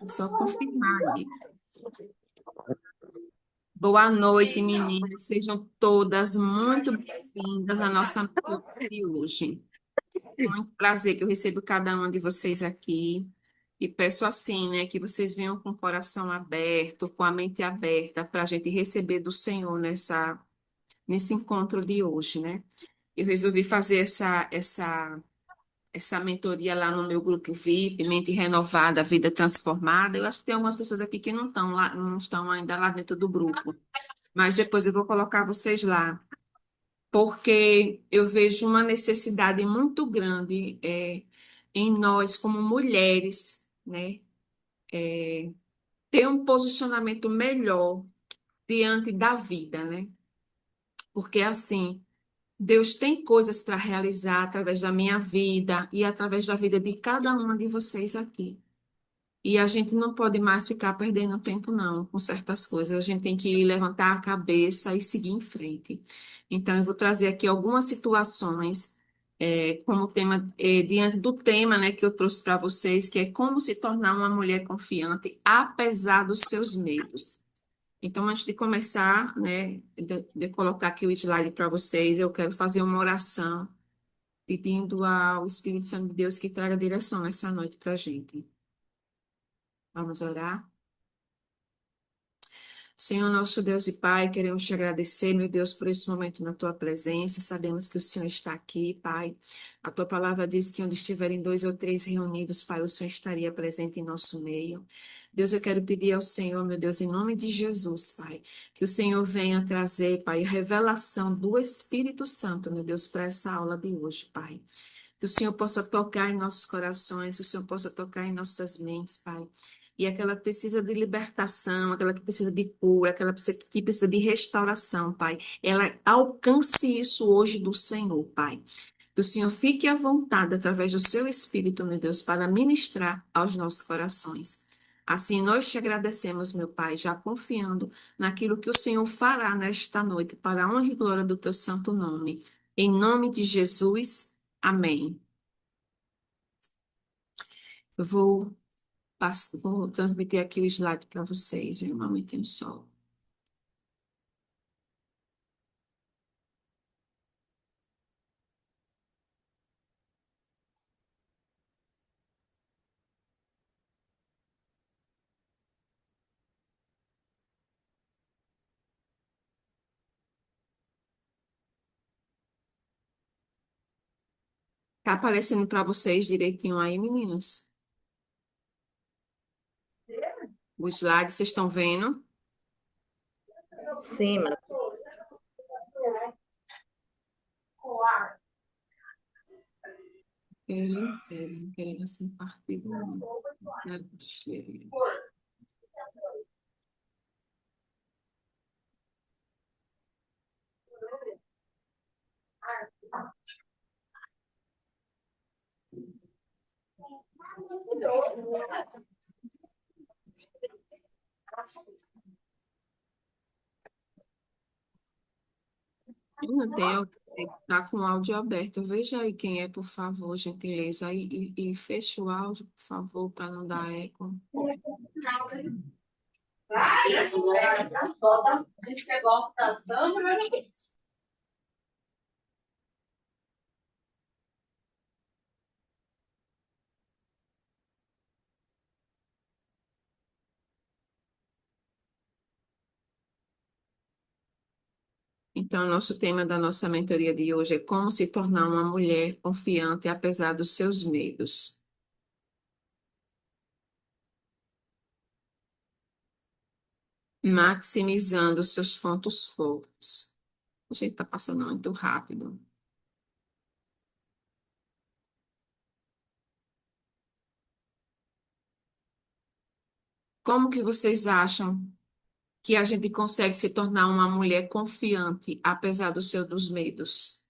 Só confirmar aí. Boa noite, meninas. Sejam todas muito bem-vindas à nossa noite de hoje. Muito prazer que eu recebo cada uma de vocês aqui. E peço assim, né, que vocês venham com o coração aberto, com a mente aberta, para a gente receber do Senhor nesse encontro de hoje, né? Eu resolvi fazer essa mentoria lá no meu grupo VIP, Mente Renovada, Vida Transformada. Eu acho que tem algumas pessoas aqui que não estão lá, não estão ainda lá dentro do grupo, mas depois eu vou colocar vocês lá, porque eu vejo uma necessidade muito grande em nós, como mulheres, né, ter um posicionamento melhor diante da vida, né? Porque assim, Deus tem coisas para realizar através da minha vida e através da vida de cada uma de vocês aqui. E a gente não pode mais ficar perdendo tempo, não, com certas coisas. A gente tem que levantar a cabeça e seguir em frente. Então, eu vou trazer aqui algumas situações, como tema, diante do tema, né, que eu trouxe para vocês, que é como se tornar uma mulher confiante, apesar dos seus medos. Então, antes de começar, né, de colocar aqui o slide para vocês, eu quero fazer uma oração, pedindo ao Espírito Santo de Deus que traga direção essa noite para a gente. Vamos orar? Senhor, nosso Deus e Pai, queremos te agradecer, meu Deus, por esse momento na tua presença. Sabemos que o Senhor está aqui, Pai. A tua palavra diz que onde estiverem dois ou três reunidos, Pai, o Senhor estaria presente em nosso meio. Deus, eu quero pedir ao Senhor, meu Deus, em nome de Jesus, Pai, que o Senhor venha trazer, Pai, revelação do Espírito Santo, meu Deus, para essa aula de hoje, Pai. Que o Senhor possa tocar em nossos corações, que o Senhor possa tocar em nossas mentes, Pai. E aquela que precisa de libertação, aquela que precisa de cura, que precisa de restauração, Pai. Ela alcance isso hoje do Senhor, Pai. Que o Senhor fique à vontade, através do seu Espírito, meu Deus, para ministrar aos nossos corações. Assim, nós te agradecemos, meu Pai, já confiando naquilo que o Senhor fará nesta noite, para a honra e glória do teu santo nome. Em nome de Jesus, amém. Eu vou transmitir aqui o slide para vocês, viu? Um momentinho só. Tá aparecendo para vocês direitinho aí, meninas? O slide, vocês estão vendo? Sim, mas Ele querendo assim partir do mundo. Né, cheio. Não tem alguém que tá com o áudio aberto. Veja aí quem é, por favor, gentileza. E fecha o áudio, por favor, para não dar eco. Então, o nosso tema da nossa mentoria de hoje é como se tornar uma mulher confiante apesar dos seus medos. Maximizando seus pontos fortes. A gente está passando muito rápido. Como que vocês acham que a gente consegue se tornar uma mulher confiante apesar dos medos?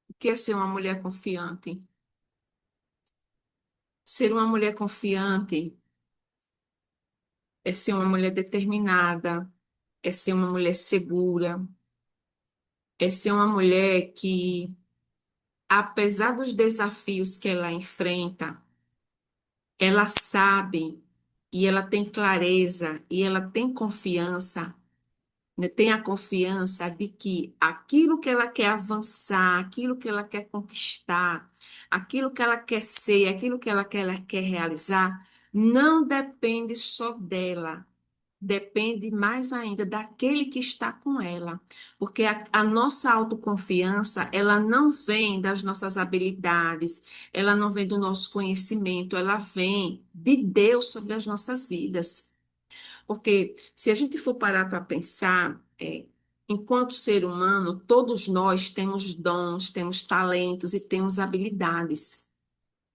O que é ser uma mulher confiante? Ser uma mulher confiante é ser uma mulher determinada, é ser uma mulher segura, é ser uma mulher que apesar dos desafios que ela enfrenta, ela sabe e ela tem clareza e ela tem confiança, né? Tem a confiança de que aquilo que ela quer avançar, aquilo que ela quer conquistar, aquilo que ela quer ser, aquilo que ela quer realizar, não depende só dela. Depende mais ainda daquele que está com ela, porque a nossa autoconfiança, ela não vem das nossas habilidades, ela não vem do nosso conhecimento, ela vem de Deus sobre as nossas vidas. Porque se a gente for parar para pensar, enquanto ser humano, todos nós temos dons, temos talentos e temos habilidades,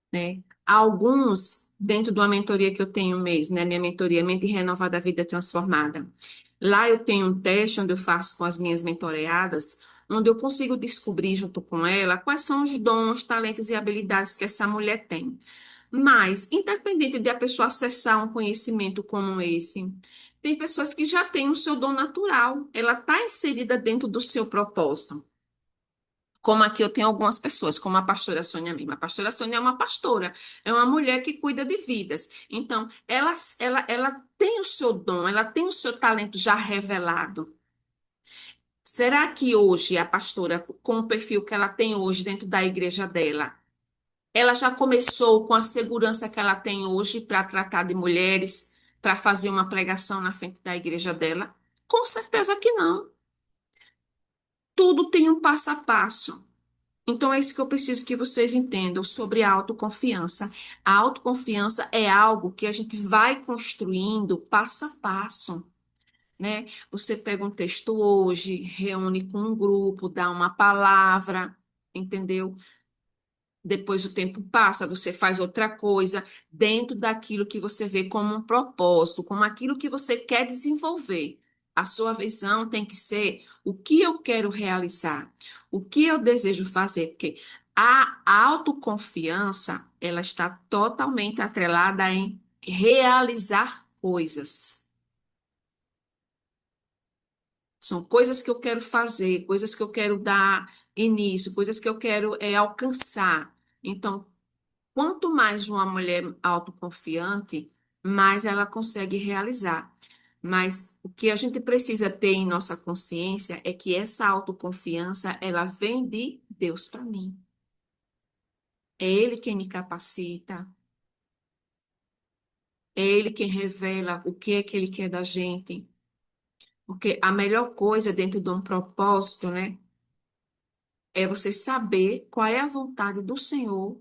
né? Alguns, dentro de uma mentoria que eu tenho um mês, né? Minha mentoria Mente Renovada, Vida Transformada. Lá eu tenho um teste onde eu faço com as minhas mentoreadas, onde eu consigo descobrir junto com ela quais são os dons, talentos e habilidades que essa mulher tem. Mas, independente de a pessoa acessar um conhecimento como esse, tem pessoas que já têm o seu dom natural, ela está inserida dentro do seu propósito. Como aqui eu tenho algumas pessoas, como a pastora Sônia mesmo. A pastora Sônia é uma pastora, é uma mulher que cuida de vidas. Então, ela tem o seu dom, ela tem o seu talento já revelado. Será que hoje a pastora, com o perfil que ela tem hoje dentro da igreja dela, ela já começou com a segurança que ela tem hoje para tratar de mulheres, para fazer uma pregação na frente da igreja dela? Com certeza que não. Tudo tem um passo a passo. Então, é isso que eu preciso que vocês entendam sobre a autoconfiança. A autoconfiança é algo que a gente vai construindo passo a passo, né? Você pega um texto hoje, reúne com um grupo, dá uma palavra, entendeu? Depois o tempo passa, você faz outra coisa dentro daquilo que você vê como um propósito, como aquilo que você quer desenvolver. A sua visão tem que ser o que eu quero realizar, o que eu desejo fazer, porque a autoconfiança, ela está totalmente atrelada em realizar coisas. São coisas que eu quero fazer, coisas que eu quero dar início, coisas que eu quero alcançar. Então, quanto mais uma mulher autoconfiante, mais ela consegue realizar. Mas o que a gente precisa ter em nossa consciência é que essa autoconfiança, ela vem de Deus para mim. É Ele quem me capacita, é Ele quem revela o que é que Ele quer da gente. Porque a melhor coisa dentro de um propósito, né, é você saber qual é a vontade do Senhor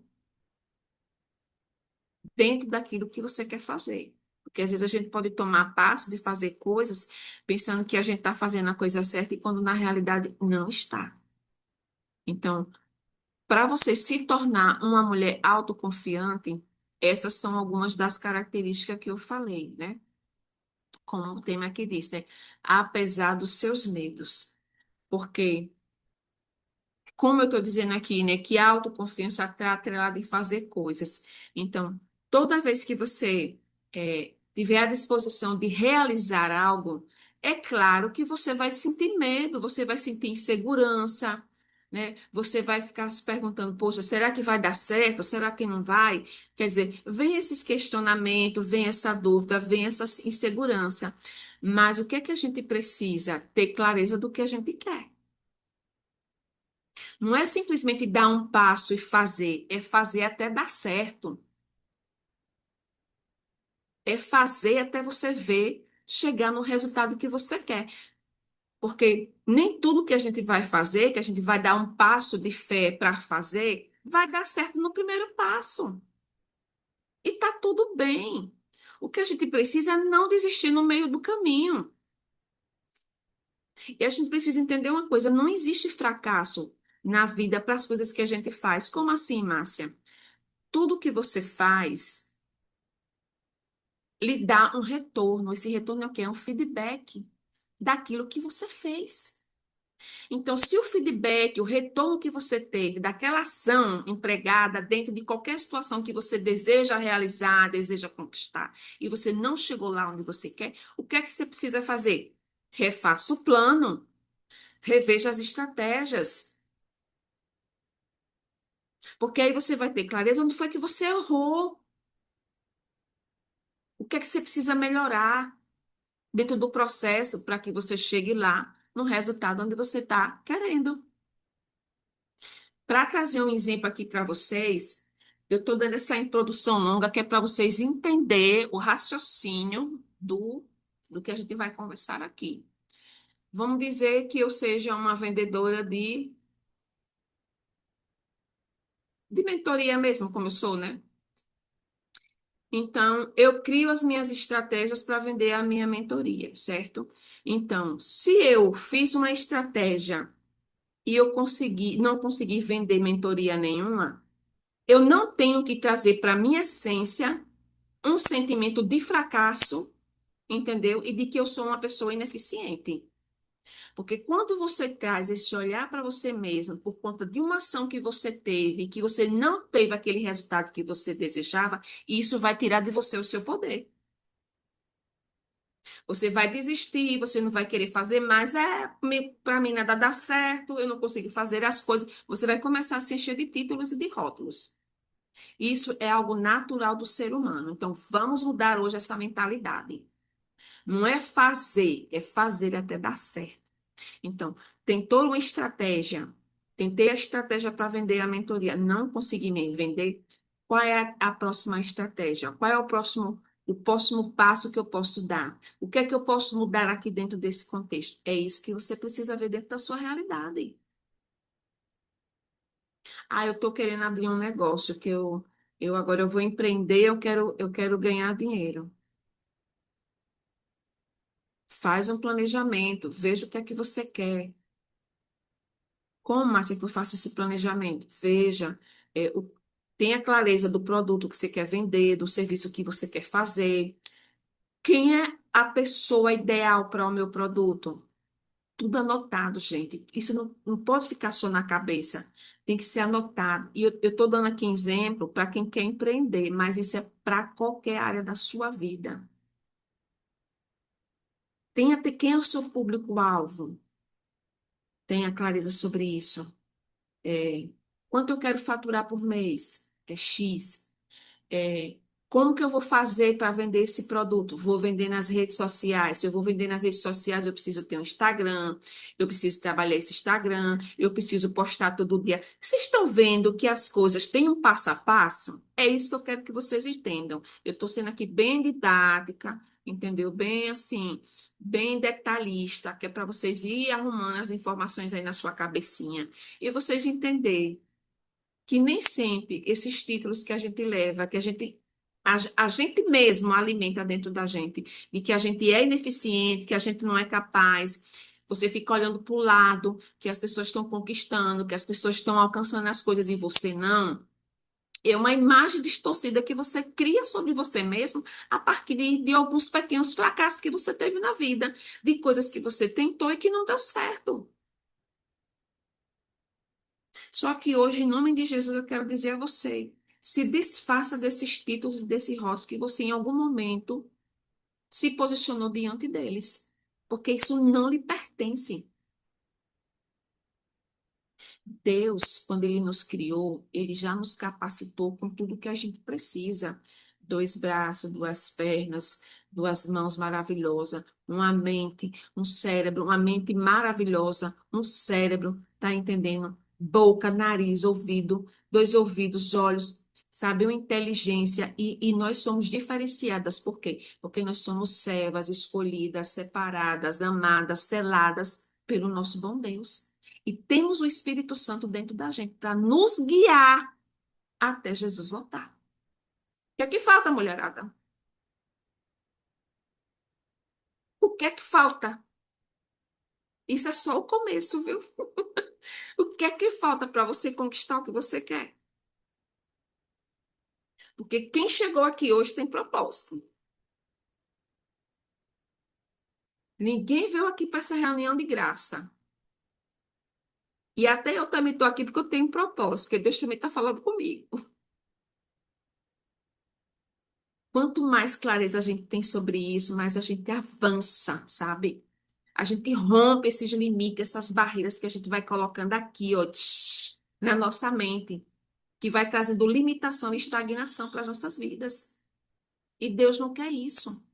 dentro daquilo que você quer fazer. Porque às vezes a gente pode tomar passos e fazer coisas pensando que a gente está fazendo a coisa certa e quando na realidade não está. Então, para você se tornar uma mulher autoconfiante, essas são algumas das características que eu falei, né? Como o tema aqui diz, né? Apesar dos seus medos. Porque como eu estou dizendo aqui, né, que a autoconfiança está atrelada em fazer coisas. Então, toda vez que você tiver a disposição de realizar algo, é claro que você vai sentir medo, você vai sentir insegurança, né? Você vai ficar se perguntando, poxa, será que vai dar certo? Será que não vai? Quer dizer, vem esses questionamentos, vem essa dúvida, vem essa insegurança. Mas o que é que a gente precisa? Ter clareza do que a gente quer. Não é simplesmente dar um passo e fazer, é fazer até dar certo. É fazer até você ver chegar no resultado que você quer. Porque nem tudo que a gente vai fazer, que a gente vai dar um passo de fé para fazer, vai dar certo no primeiro passo. E tá tudo bem. O que a gente precisa é não desistir no meio do caminho. E a gente precisa entender uma coisa: não existe fracasso na vida para as coisas que a gente faz. Como assim, Márcia? Tudo que você faz lhe dá um retorno. Esse retorno é o quê? É um feedback daquilo que você fez. Então, se o feedback, o retorno que você teve daquela ação empregada dentro de qualquer situação que você deseja realizar, deseja conquistar, e você não chegou lá onde você quer, o que é que você precisa fazer? Refaça o plano, reveja as estratégias. Porque aí você vai ter clareza onde foi que você errou, o que é que você precisa melhorar dentro do processo para que você chegue lá no resultado onde você está querendo. Para trazer um exemplo aqui para vocês, eu estou dando essa introdução longa que é para vocês entender o raciocínio do que a gente vai conversar aqui. Vamos dizer que eu seja uma vendedora de mentoria mesmo, como eu sou, né? Então, eu crio as minhas estratégias para vender a minha mentoria, certo? Então, se eu fiz uma estratégia e eu não consegui vender mentoria nenhuma, eu não tenho que trazer para minha essência um sentimento de fracasso, entendeu? E de que eu sou uma pessoa ineficiente. Porque quando você traz esse olhar para você mesmo, por conta de uma ação que você teve, que você não teve aquele resultado que você desejava, isso vai tirar de você o seu poder. Você vai desistir, você não vai querer fazer mais. Para mim nada dá certo, eu não consigo fazer as coisas. Você vai começar a se encher de títulos e de rótulos. Isso é algo natural do ser humano. Então, vamos mudar hoje essa mentalidade. Não é fazer até dar certo. Então, tem toda uma estratégia. Tentei a estratégia para vender a mentoria, não consegui me vender. Qual é a próxima estratégia? Qual é o próximo passo que eu posso dar? O que é que eu posso mudar aqui dentro desse contexto? É isso que você precisa ver dentro da sua realidade. Ah, eu estou querendo abrir um negócio eu agora eu vou empreender, eu quero ganhar dinheiro. Faz um planejamento, veja o que é que você quer. Como assim que eu faço esse planejamento? Veja, tenha clareza do produto que você quer vender, do serviço que você quer fazer. Quem é a pessoa ideal para o meu produto? Tudo anotado, gente. Isso não pode ficar só na cabeça. Tem que ser anotado. E eu estou dando aqui exemplo para quem quer empreender, mas isso é para qualquer área da sua vida. Quem é o seu público-alvo? Tenha clareza sobre isso. É, quanto eu quero faturar por mês? É X. É, como que eu vou fazer para vender esse produto? Vou vender nas redes sociais. Se eu vou vender nas redes sociais, eu preciso ter um Instagram, eu preciso trabalhar esse Instagram, eu preciso postar todo dia. Vocês estão vendo que as coisas têm um passo a passo? É isso que eu quero que vocês entendam. Eu estou sendo aqui bem didática, entendeu? Bem assim, bem detalhista, que é para vocês ir arrumando as informações aí na sua cabecinha e vocês entenderem que nem sempre esses títulos que a gente leva, que a gente mesmo alimenta dentro da gente, de que a gente é ineficiente, que a gente não é capaz. Você fica olhando para o lado, que as pessoas estão conquistando, que as pessoas estão alcançando as coisas e você não. É uma imagem distorcida que você cria sobre você mesmo a partir de alguns pequenos fracassos que você teve na vida, de coisas que você tentou e que não deu certo. Só que hoje, em nome de Jesus, eu quero dizer a você: se desfaça desses títulos, desses rótulos que você, em algum momento, se posicionou diante deles, porque isso não lhe pertence. Deus, quando Ele nos criou, Ele já nos capacitou com tudo que a gente precisa. Dois braços, duas pernas, duas mãos maravilhosas, uma mente, um cérebro, uma mente maravilhosa, um cérebro, tá entendendo? Boca, nariz, ouvido, dois ouvidos, olhos, sabe? Uma inteligência. E nós somos diferenciadas. Por quê? Porque nós somos servas, escolhidas, separadas, amadas, seladas pelo nosso bom Deus. E temos o Espírito Santo dentro da gente para nos guiar até Jesus voltar. O que é que falta, mulherada? O que é que falta? Isso é só o começo, viu? O que é que falta para você conquistar o que você quer? Porque quem chegou aqui hoje tem propósito. Ninguém veio aqui para essa reunião de graça. E até eu também estou aqui porque eu tenho um propósito, porque Deus também está falando comigo. Quanto mais clareza a gente tem sobre isso, mais a gente avança, sabe? A gente rompe esses limites, essas barreiras que a gente vai colocando aqui, ó, na nossa mente. que vai trazendo limitação e estagnação para as nossas vidas. E Deus não quer isso.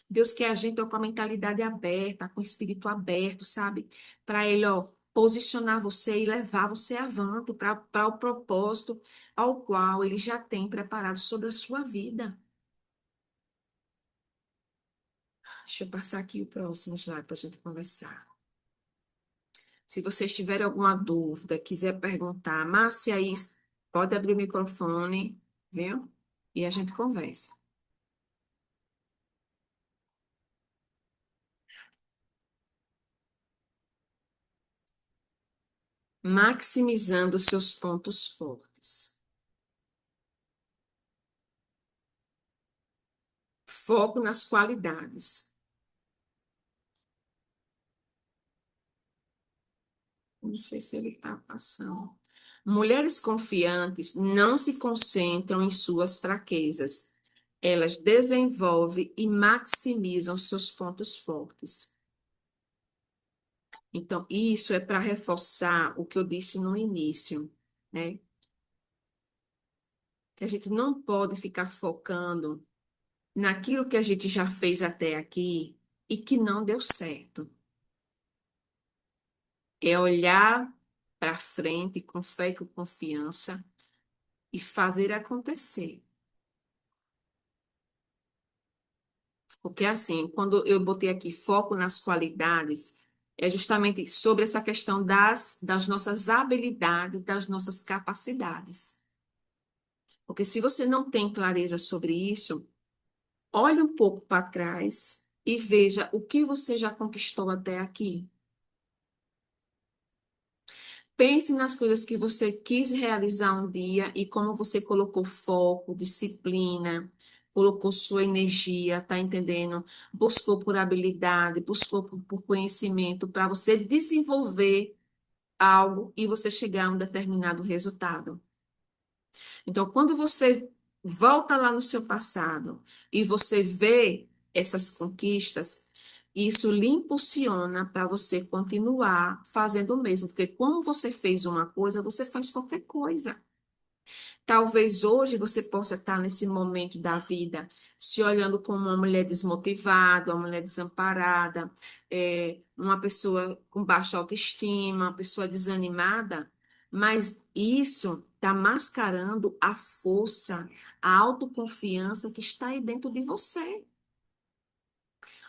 Deus quer a gente ó, com a mentalidade aberta, com o espírito aberto, sabe? Para Ele, ó, posicionar você e levar você avante para o propósito ao qual Ele já tem preparado sobre a sua vida. Deixa eu passar aqui o próximo slide para a gente conversar. Se vocês tiverem alguma dúvida, quiser perguntar, Márcia, aí pode abrir o microfone, viu? E a gente conversa. Maximizando seus pontos fortes. Foco nas qualidades. Não sei se ele está passando. Mulheres confiantes não se concentram em suas fraquezas. Elas desenvolvem e maximizam seus pontos fortes. Então, isso é para reforçar o que eu disse no início, né? Que a gente não pode ficar focando naquilo que a gente já fez até aqui e que não deu certo. É olhar para frente com fé e com confiança e fazer acontecer. Porque assim, quando eu botei aqui foco nas qualidades, é justamente sobre essa questão das nossas habilidades, das nossas capacidades. Porque se você não tem clareza sobre isso, olhe um pouco para trás e veja o que você já conquistou até aqui. Pense nas coisas que você quis realizar um dia e como você colocou foco, disciplina, colocou sua energia, tá entendendo? Buscou por habilidade, buscou por conhecimento para você desenvolver algo e você chegar a um determinado resultado. Então, quando você volta lá no seu passado e você vê essas conquistas, isso lhe impulsiona para você continuar fazendo o mesmo, porque como você fez uma coisa, você faz qualquer coisa. Talvez hoje você possa estar nesse momento da vida se olhando como uma mulher desmotivada, uma mulher desamparada, uma pessoa com baixa autoestima, uma pessoa desanimada, mas isso está mascarando a força, a autoconfiança que está aí dentro de você.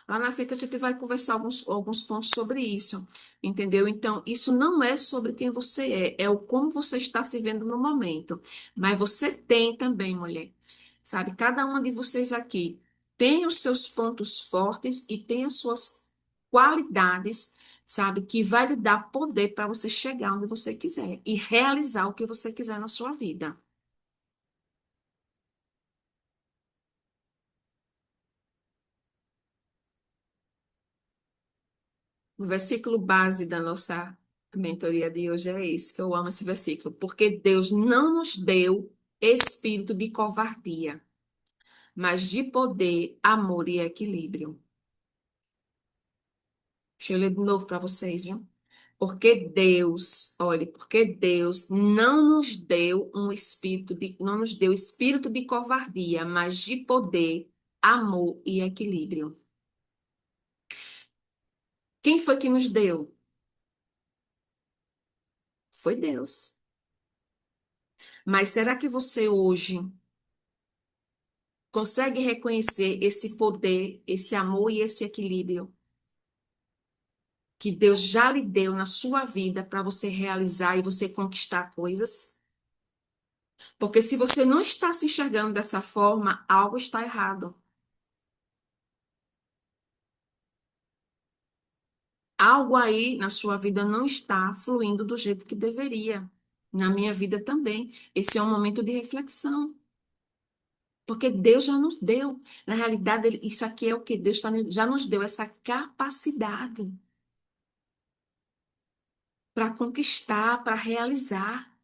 Lá na frente a gente vai conversar alguns pontos sobre isso, entendeu? Então, isso não é sobre quem você é o como você está se vendo no momento. Mas você tem também, mulher, sabe? Cada uma de vocês aqui tem os seus pontos fortes e tem as suas qualidades, sabe? Que vai lhe dar poder para você chegar onde você quiser e realizar o que você quiser na sua vida. O versículo base da nossa mentoria de hoje é esse, que eu amo esse versículo, porque Deus não nos deu espírito de covardia, mas de poder, amor e equilíbrio. Deixa eu ler de novo para vocês, viu? Porque Deus, olhe, porque Deus não nos deu não nos deu espírito de covardia, mas de poder, amor e equilíbrio. Quem foi que nos deu? Foi Deus. Mas será que você hoje consegue reconhecer esse poder, esse amor e esse equilíbrio que Deus já lhe deu na sua vida para você realizar e você conquistar coisas? Porque se você não está se enxergando dessa forma, algo está errado. Algo aí na sua vida não está fluindo do jeito que deveria. Na minha vida também. Esse é um momento de reflexão. Porque Deus já nos deu. Na realidade, isso aqui é o que Deus já nos deu, essa capacidade para conquistar, para realizar.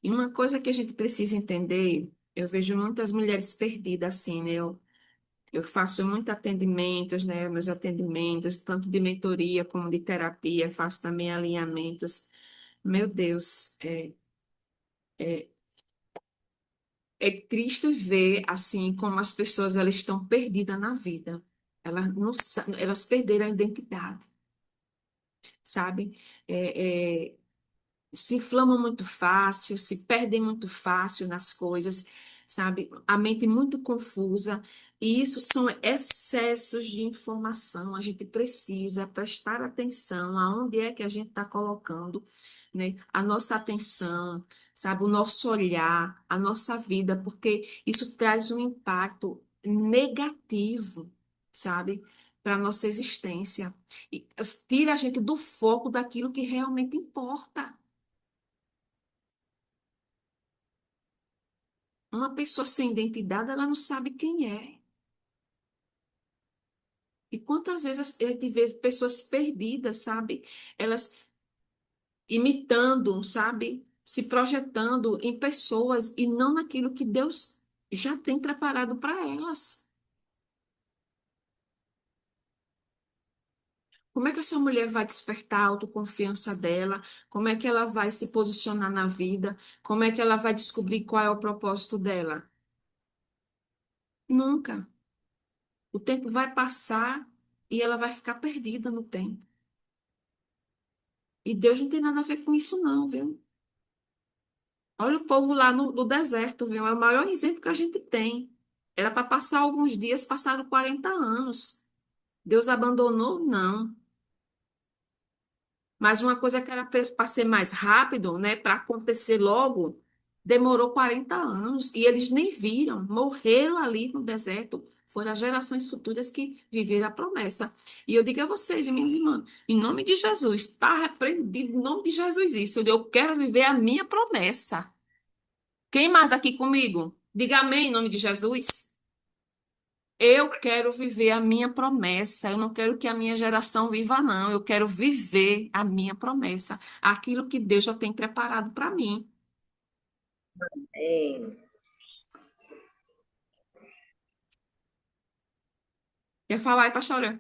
E uma coisa que a gente precisa entender, eu vejo muitas mulheres perdidas assim, né? Eu faço muitos atendimentos, né? Meus atendimentos, tanto de mentoria como de terapia, faço também alinhamentos. Meu Deus, é triste ver assim como as pessoas elas estão perdidas na vida. Elas não, elas perderam a identidade, sabe? É, se inflamam muito fácil, se perdem muito fácil nas coisas, sabe? A mente muito confusa, e isso são excessos de informação. A gente precisa prestar atenção aonde é que a gente está colocando, né? A nossa atenção, sabe? O nosso olhar, a nossa vida, porque isso traz um impacto negativo, sabe? Para a nossa existência. E tira a gente do foco daquilo que realmente importa. Uma pessoa sem identidade, ela não sabe quem é. E quantas vezes a gente vê pessoas perdidas, sabe? Elas imitando, sabe? Se projetando em pessoas e não naquilo que Deus já tem preparado para elas. Como é que essa mulher vai despertar a autoconfiança dela? Como é que ela vai se posicionar na vida? Como é que ela vai descobrir qual é o propósito dela? Nunca. O tempo vai passar e ela vai ficar perdida no tempo. E Deus não tem nada a ver com isso, não, viu? Olha o povo lá no deserto, viu? É o maior exemplo que a gente tem. Era para passar alguns dias, passaram 40 anos. Deus abandonou? Não. Mas uma coisa que era para ser mais rápido, né? Para acontecer logo, demorou 40 anos. E eles nem viram, morreram ali no deserto. Foram as gerações futuras que viveram a promessa. E eu digo a vocês, minhas irmãs, em nome de Jesus, está repreendido em nome de Jesus isso. Eu quero viver a minha promessa. Quem mais aqui comigo? Diga amém em nome de Jesus. Eu quero viver a minha promessa. Eu não quero que a minha geração viva, não. Eu quero viver a minha promessa. Aquilo que Deus já tem preparado para mim. É, Quer falar aí, pastora?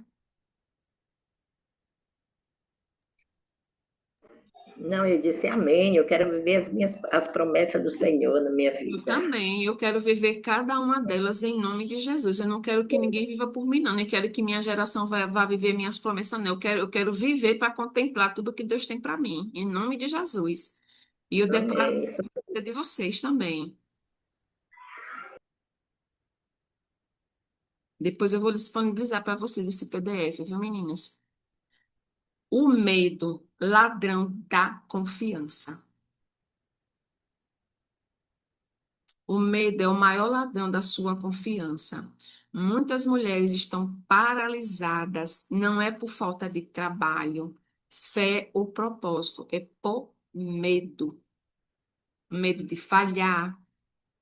não, eu disse amém. Eu quero viver as promessas do Senhor na minha Eu vida. também. Eu quero viver cada uma delas em nome de Jesus. Eu não quero que ninguém viva por mim, não. Nem quero que minha geração vá viver minhas promessas, não. Eu quero viver para contemplar tudo que Deus tem para mim, em nome de Jesus. E eu declaro Amém. que isso é de vocês também. Depois eu vou disponibilizar para vocês esse PDF, viu, meninas? O medo, ladrão da confiança. O medo é o maior ladrão da sua confiança. Muitas mulheres estão paralisadas, não é por falta de trabalho, fé ou propósito, é por medo. Medo de falhar,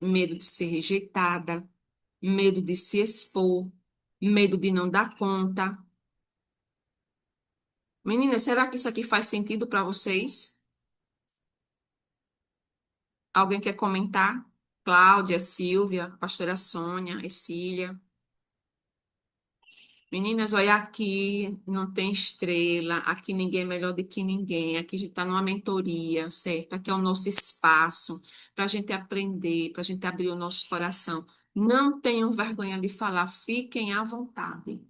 medo de ser rejeitada, medo de se expor, medo de não dar conta. Meninas, será que isso aqui faz sentido para vocês? Alguém quer comentar? Cláudia, Silvia, pastora Sônia, Cecília. Meninas, olha aqui, não tem estrela, aqui ninguém é melhor do que ninguém, aqui a gente está numa mentoria, certo? Aqui é o nosso espaço para a gente aprender, para a gente abrir o nosso coração. Não tenham vergonha de falar, fiquem à vontade.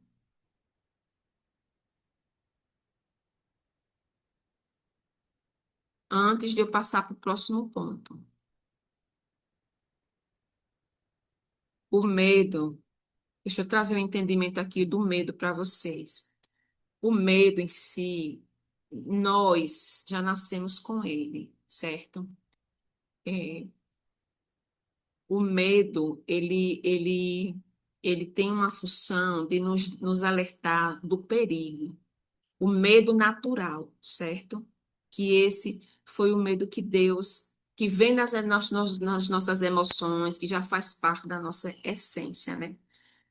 Antes de eu passar para o próximo ponto. O medo, deixa eu trazer um entendimento aqui do medo para vocês. O medo em si, nós já nascemos com ele, certo? É, o medo, ele tem uma função de nos alertar do perigo. O medo natural, certo? Que esse foi o medo que Deus, que vem nas nossas emoções, que já faz parte da nossa essência, né?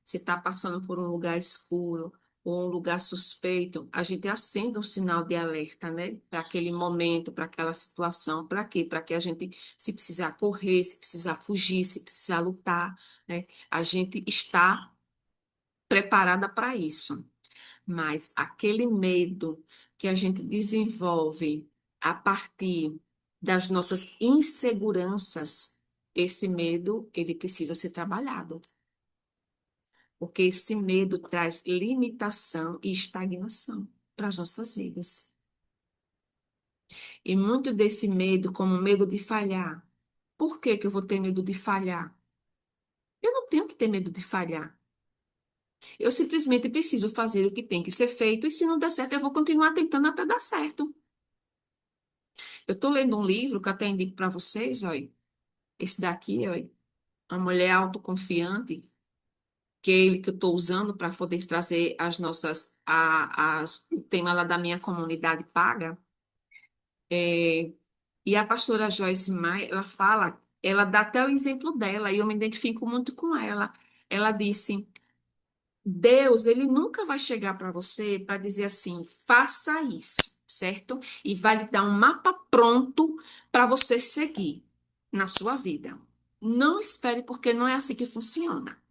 Se está passando por um lugar escuro ou um lugar suspeito, a gente acende um sinal de alerta, né? Para aquele momento, para aquela situação. Para quê? Para que a gente, se precisar correr, se precisar fugir, se precisar lutar, né? A gente está preparada para isso. Mas aquele medo que a gente desenvolve a partir das nossas inseguranças, esse medo, ele precisa ser trabalhado. Porque esse medo traz limitação e estagnação para as nossas vidas. E muito desse medo, como medo de falhar. Por que que eu vou ter medo de falhar? Eu não tenho que ter medo de falhar. Eu simplesmente preciso fazer o que tem que ser feito, e se não der certo, eu vou continuar tentando até dar certo. Eu estou lendo um livro que eu até indico para vocês, olha. Esse daqui, olha. A Mulher Autoconfiante, que é ele que eu estou usando para poder trazer as nossas, o tema lá da minha comunidade paga. É, e a pastora Joyce Meyer, ela fala, ela dá até o exemplo dela, e eu me identifico muito com ela. Ela disse: Deus, ele nunca vai chegar para você para dizer assim, faça isso, certo? E vai lhe dar um mapa pronto para você seguir na sua vida. Não espere, porque não é assim que funciona,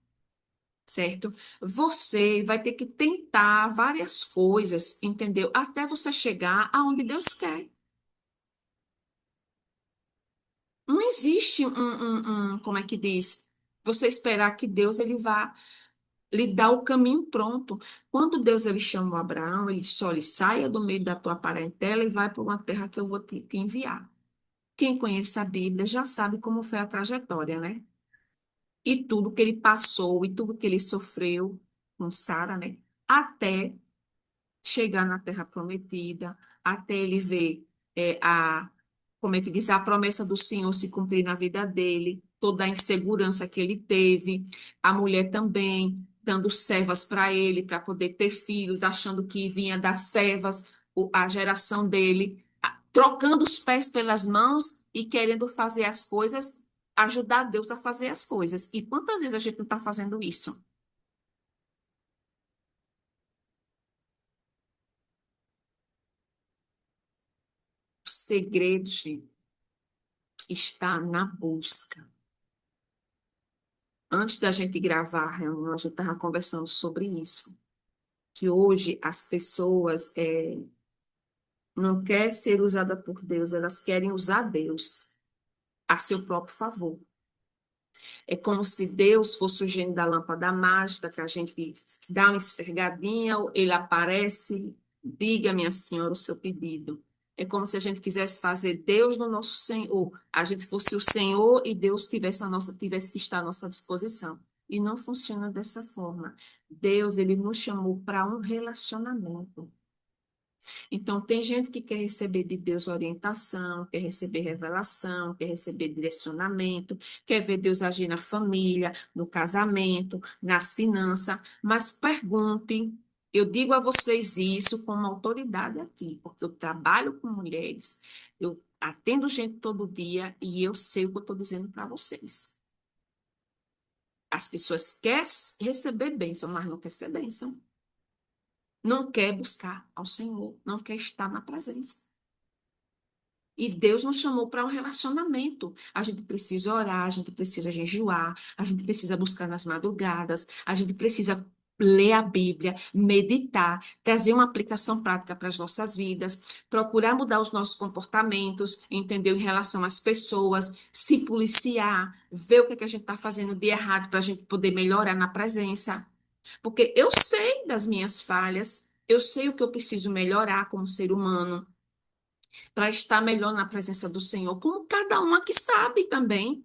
certo? Você vai ter que tentar várias coisas, entendeu? Até você chegar aonde Deus quer. Não existe como é que diz? Você esperar que Deus ele vá lhe dar o caminho pronto. Quando Deus ele chamou Abraão, ele só lhe saia do meio da tua parentela e vai para uma terra que eu vou te enviar. Quem conhece a Bíblia já sabe como foi a trajetória, né? E tudo que ele passou e tudo que ele sofreu com Sara, né? Até chegar na terra prometida, até ele ver como é que diz, a promessa do Senhor se cumprir na vida dele, toda a insegurança que ele teve, a mulher também dando servas para ele, para poder ter filhos, achando que vinha das servas a geração dele, trocando os pés pelas mãos e querendo fazer as coisas, ajudar Deus a fazer as coisas. E quantas vezes a gente não está fazendo isso? O segredo, gente, está na busca. Antes da gente gravar a reunião, a gente estava conversando sobre isso, que hoje as pessoas não querem ser usadas por Deus, elas querem usar Deus a seu próprio favor. É como se Deus fosse o gênio da lâmpada mágica, que a gente dá uma esfregadinha, ele aparece, diga, minha senhora, o seu pedido. É como se a gente quisesse fazer Deus no nosso Senhor, a gente fosse o Senhor e Deus tivesse que estar à nossa disposição. E não funciona dessa forma. Deus, ele nos chamou para um relacionamento. Então, tem gente que quer receber de Deus orientação, quer receber revelação, quer receber direcionamento, quer ver Deus agir na família, no casamento, nas finanças, mas pergunte. Eu digo a vocês isso como autoridade aqui, porque eu trabalho com mulheres, eu atendo gente todo dia e eu sei o que eu estou dizendo para vocês. As pessoas querem receber bênção, mas não querem ser bênção. Não quer buscar ao Senhor, não quer estar na presença. E Deus nos chamou para um relacionamento. A gente precisa orar, a gente precisa jejuar, a gente precisa buscar nas madrugadas, a gente precisa ler a Bíblia, meditar, trazer uma aplicação prática para as nossas vidas, procurar mudar os nossos comportamentos, entendeu? Em relação às pessoas, se policiar, ver o que é que a gente está fazendo de errado para a gente poder melhorar na presença. Porque eu sei das minhas falhas, eu sei o que eu preciso melhorar como ser humano para estar melhor na presença do Senhor, como cada um aqui sabe também.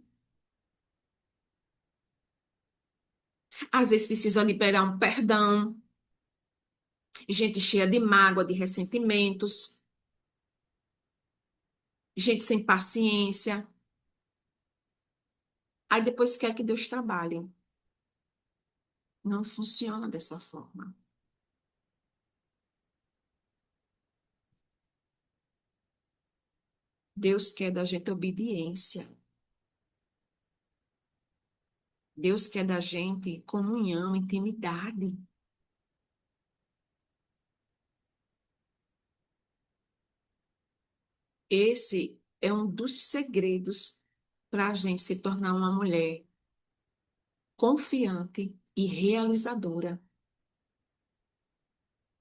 Às vezes precisa liberar um perdão, gente cheia de mágoa, de ressentimentos, gente sem paciência. Aí depois quer que Deus trabalhe. Não funciona dessa forma. Deus quer da gente obediência. Deus quer da gente comunhão, intimidade. Esse é um dos segredos para a gente se tornar uma mulher confiante e realizadora.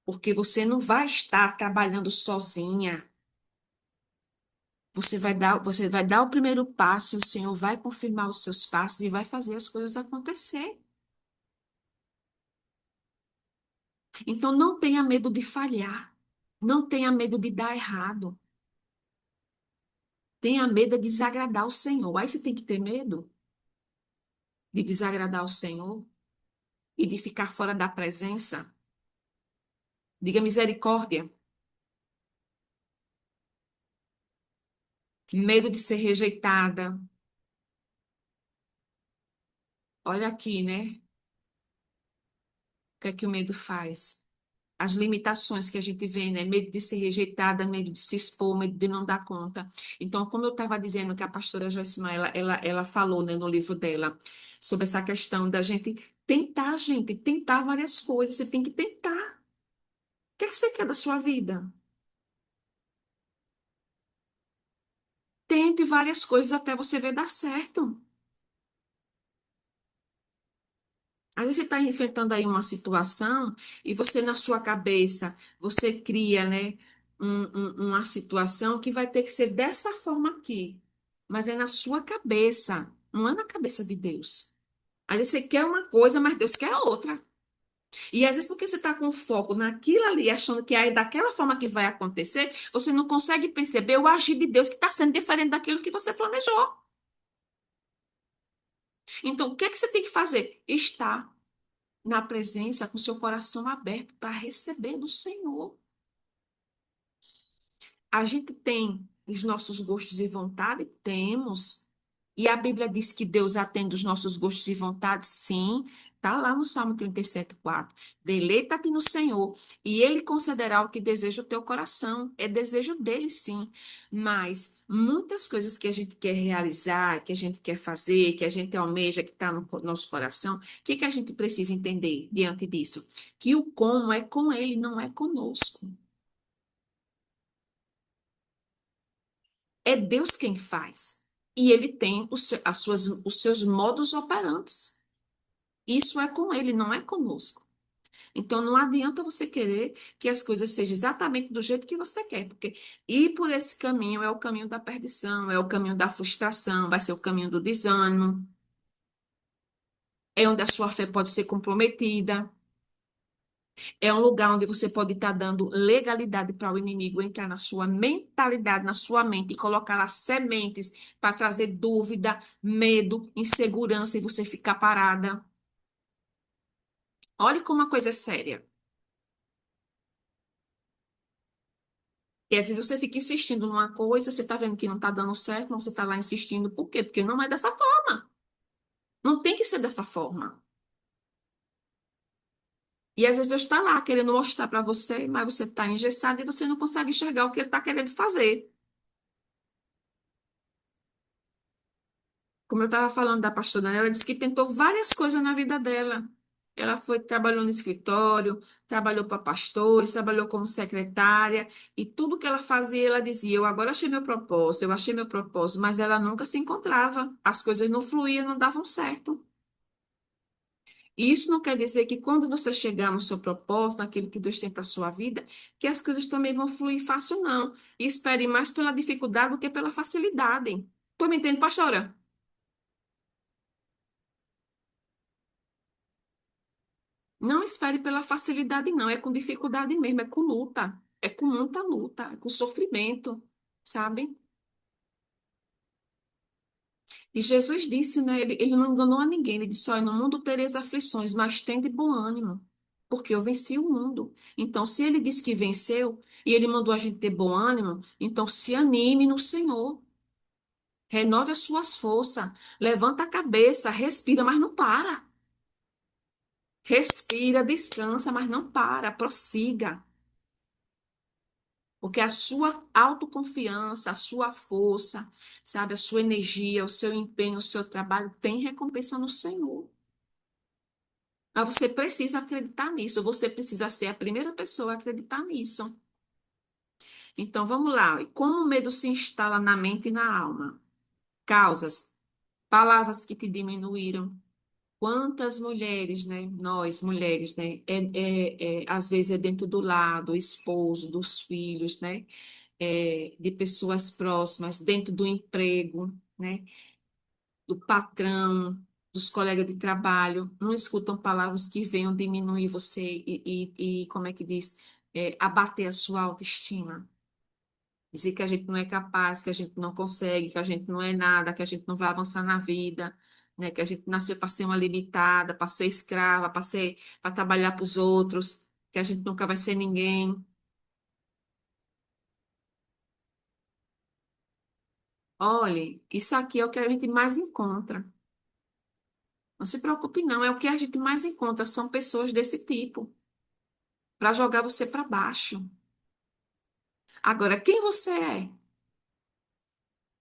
porque você não vai estar trabalhando sozinha. Você vai dar o primeiro passo, e o Senhor vai confirmar os seus passos e vai fazer as coisas acontecer. Então, não tenha medo de falhar. Não tenha medo de dar errado. Tenha medo de desagradar o Senhor. Aí você tem que ter medo de desagradar o Senhor e de ficar fora da presença. Diga misericórdia. Medo de ser rejeitada. Olha aqui, né? O que é que o medo faz? As limitações que a gente vê, né? Medo de ser rejeitada, medo de se expor, medo de não dar conta. Então, como eu estava dizendo que a pastora Joyce Meyer, ela falou, né, no livro dela, sobre essa questão da gente, tentar várias coisas. Você tem que tentar. O que é que você quer da sua vida? Tente várias coisas até você ver dar certo. Às vezes você está enfrentando aí uma situação e você, na sua cabeça, você cria, né, uma situação que vai ter que ser dessa forma aqui. Mas é na sua cabeça, não é na cabeça de Deus. Às vezes você quer uma coisa, mas Deus quer outra. E às vezes, porque você está com foco naquilo ali, achando que é daquela forma que vai acontecer, você não consegue perceber o agir de Deus que está sendo diferente daquilo que você planejou. Então, o que é que você tem que fazer? Estar na presença com seu coração aberto para receber do Senhor. A gente tem os nossos gostos e vontades? Temos. E a Bíblia diz que Deus atende os nossos gostos e vontades? Sim. Está lá no Salmo 37:4. Deleita-te no Senhor e Ele concederá o que deseja o teu coração. É desejo dele, sim. Mas muitas coisas que a gente quer realizar, que a gente quer fazer, que a gente almeja, que está no nosso coração, o que que a gente precisa entender diante disso? Que o como é com Ele, não é conosco. É Deus quem faz. E ele tem os seus modos operantes. Isso é com ele, não é conosco. Então não adianta você querer que as coisas sejam exatamente do jeito que você quer, porque ir por esse caminho é o caminho da perdição, é o caminho da frustração, vai ser o caminho do desânimo, é onde a sua fé pode ser comprometida. É um lugar onde você pode estar dando legalidade para o inimigo entrar na sua mentalidade, na sua mente e colocar lá sementes para trazer dúvida, medo, insegurança e você ficar parada. Olhe como a coisa é séria. E às vezes você fica insistindo numa coisa, você está vendo que não está dando certo, não, você está lá insistindo. Por quê? Porque não é dessa forma. Não tem que ser dessa forma. E às vezes Deus está lá querendo mostrar para você, mas você está engessado e você não consegue enxergar o que ele está querendo fazer. Como eu estava falando da pastora Daniela, ela disse que tentou várias coisas na vida dela. Ela foi, trabalhou no escritório, trabalhou para pastores, trabalhou como secretária, e tudo que ela fazia, ela dizia, eu agora achei meu propósito, eu achei meu propósito, mas ela nunca se encontrava, as coisas não fluíam, não davam certo. E isso não quer dizer que quando você chegar no seu propósito, naquilo que Deus tem para a sua vida, que as coisas também vão fluir fácil, não. E espere mais pela dificuldade do que pela facilidade. Estou me entendendo, pastora? Não espere pela facilidade, não. É com dificuldade mesmo, é com luta. É com muita luta, é com sofrimento, sabe? E Jesus disse, né? Ele não enganou a ninguém. Ele disse: olha, no mundo tereis aflições, mas tende bom ânimo, porque eu venci o mundo. Então, se ele disse que venceu e ele mandou a gente ter bom ânimo, então se anime no Senhor. Renove as suas forças. Levanta a cabeça, respira, mas não para. Respira, descansa, mas não para. Prossiga. Porque a sua autoconfiança, a sua força, sabe, a sua energia, o seu empenho, o seu trabalho tem recompensa no Senhor. Mas você precisa acreditar nisso, você precisa ser a primeira pessoa a acreditar nisso. Então vamos lá. E como o medo se instala na mente e na alma? Causas, palavras que te diminuíram, Quantas mulheres, né? Nós, mulheres, né? Às vezes é dentro do lar, do esposo, dos filhos, né? De pessoas próximas, dentro do emprego, né? Do patrão, dos colegas de trabalho, não escutam palavras que venham diminuir você como é que diz? Abater a sua autoestima. Dizer que a gente não é capaz, que a gente não consegue, que a gente não é nada, que a gente não vai avançar na vida, né? Que a gente nasceu para ser uma limitada, para ser escrava, para trabalhar para os outros, que a gente nunca vai ser ninguém. Olhe, isso aqui é o que a gente mais encontra. Não se preocupe, não, é o que a gente mais encontra, são pessoas desse tipo, para jogar você para baixo. Agora, quem você é?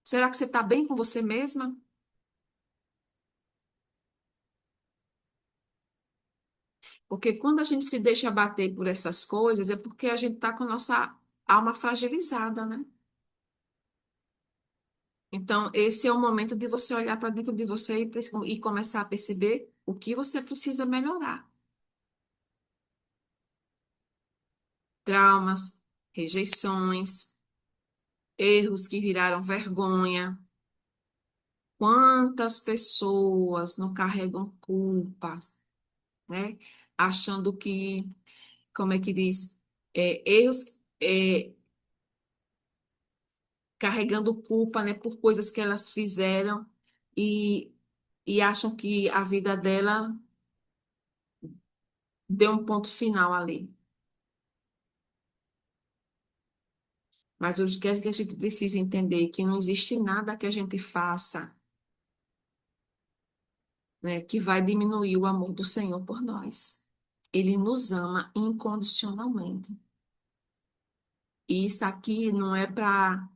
Será que você está bem com você mesma? Porque quando a gente se deixa abater por essas coisas, é porque a gente está com a nossa alma fragilizada, né? Então, esse é o momento de você olhar para dentro de você e começar a perceber o que você precisa melhorar. Traumas, rejeições, erros que viraram vergonha. Quantas pessoas não carregam culpas, né? Achando que, como é que diz? Erros, carregando culpa, né, por coisas que elas fizeram e, e acham que a vida dela deu um ponto final ali. Mas o que a gente precisa entender é que não existe nada que a gente faça, né, que vai diminuir o amor do Senhor por nós. Ele nos ama incondicionalmente. E isso aqui não é para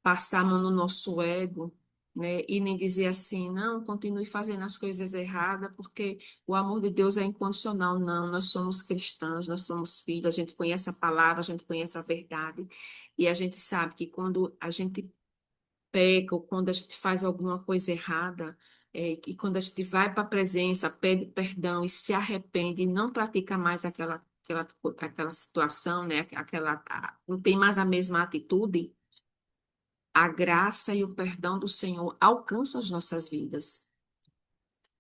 passar a mão no nosso ego, né? E nem dizer assim, não, continue fazendo as coisas erradas, porque o amor de Deus é incondicional. Não, nós somos cristãos, nós somos filhos, a gente conhece a palavra, a gente conhece a verdade, e a gente sabe que quando a gente peca ou quando a gente faz alguma coisa errada, e quando a gente vai para a presença, pede perdão e se arrepende e não pratica mais aquela situação, né? Não tem mais a mesma atitude, a graça e o perdão do Senhor alcançam as nossas vidas.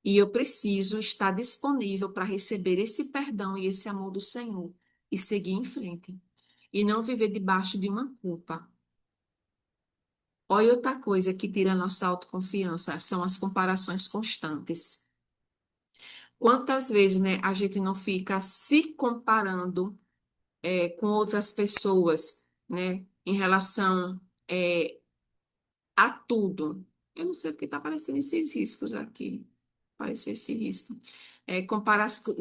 E eu preciso estar disponível para receber esse perdão e esse amor do Senhor e seguir em frente. E não viver debaixo de uma culpa. Olha outra coisa que tira a nossa autoconfiança, são as comparações constantes. Quantas vezes, né, a gente não fica se comparando com outras pessoas, né, em relação a tudo. Eu não sei porque está aparecendo esses riscos aqui. Apareceu esse risco.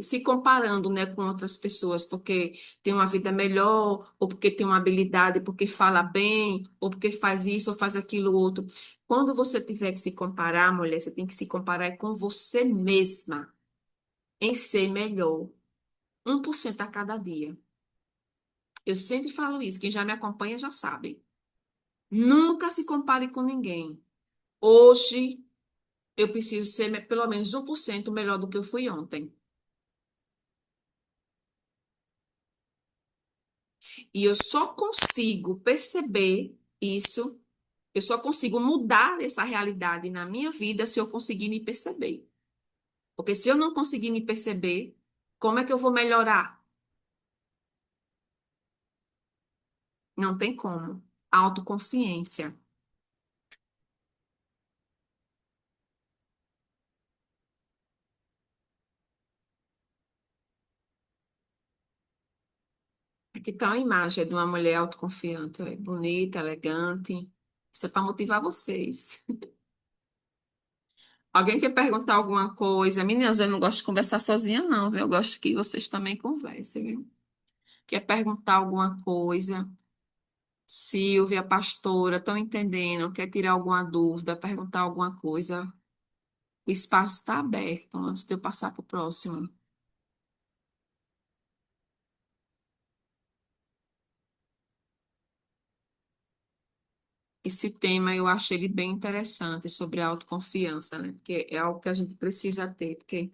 Se comparando, né, com outras pessoas, porque tem uma vida melhor, ou porque tem uma habilidade, porque fala bem, ou porque faz isso, ou faz aquilo outro. Quando você tiver que se comparar, mulher, você tem que se comparar com você mesma, em ser melhor, 1% a cada dia. Eu sempre falo isso, quem já me acompanha já sabe. Nunca se compare com ninguém. Hoje, eu preciso ser pelo menos 1% melhor do que eu fui ontem. E eu só consigo perceber isso, eu só consigo mudar essa realidade na minha vida se eu conseguir me perceber. Porque se eu não conseguir me perceber, como é que eu vou melhorar? Não tem como. Autoconsciência. Aqui está uma imagem de uma mulher autoconfiante, bonita, elegante. Isso é para motivar vocês. Alguém quer perguntar alguma coisa? Meninas, eu não gosto de conversar sozinha, não, viu? Eu gosto que vocês também conversem, viu? Quer perguntar alguma coisa? Silvia, pastora, estão entendendo? Quer tirar alguma dúvida, perguntar alguma coisa? O espaço está aberto antes de eu passar para o próximo. esse tema eu acho ele bem interessante sobre a autoconfiança, né? Porque é algo que a gente precisa ter, porque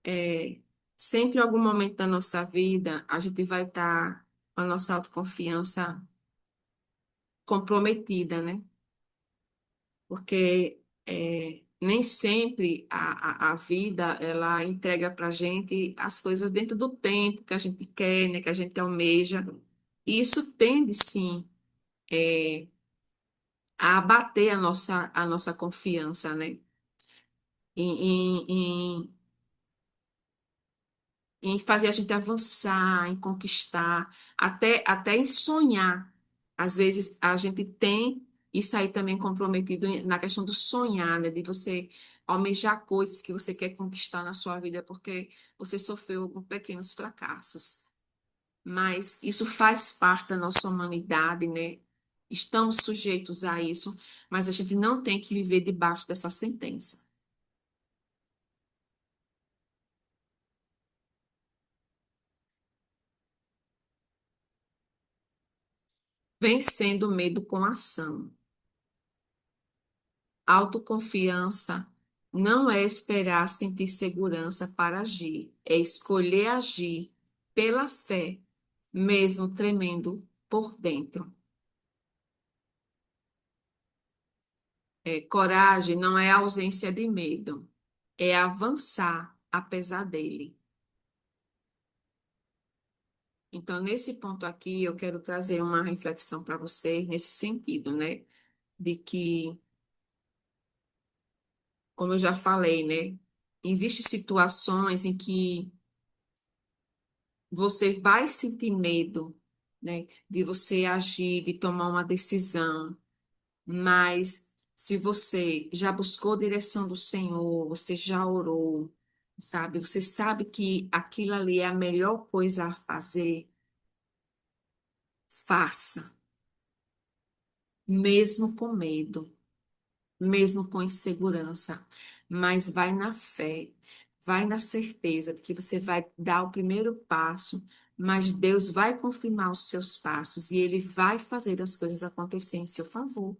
é, sempre em algum momento da nossa vida a gente vai estar com a nossa autoconfiança comprometida, né? Porque nem sempre a vida ela entrega para a gente as coisas dentro do tempo que a gente quer, né? Que a gente almeja. E isso tende, sim, a abater a nossa confiança, né? Em fazer a gente avançar, em conquistar, até em sonhar. Às vezes a gente tem isso aí também comprometido na questão do sonhar, né? De você almejar coisas que você quer conquistar na sua vida, porque você sofreu com pequenos fracassos. Mas isso faz parte da nossa humanidade, né? Estamos sujeitos a isso, mas a gente não tem que viver debaixo dessa sentença. Vencendo o medo com ação. Autoconfiança não é esperar sentir segurança para agir, é escolher agir pela fé, mesmo tremendo por dentro. Coragem não é ausência de medo, é avançar apesar dele. Então, nesse ponto aqui, eu quero trazer uma reflexão para vocês nesse sentido, né? De que, como eu já falei, né? Existem situações em que você vai sentir medo, né, de você agir, de tomar uma decisão, mas se você já buscou a direção do Senhor, você já orou, sabe? Você sabe que aquilo ali é a melhor coisa a fazer, faça, mesmo com medo, mesmo com insegurança, mas vai na fé, vai na certeza de que você vai dar o primeiro passo, mas Deus vai confirmar os seus passos e Ele vai fazer as coisas acontecerem em seu favor.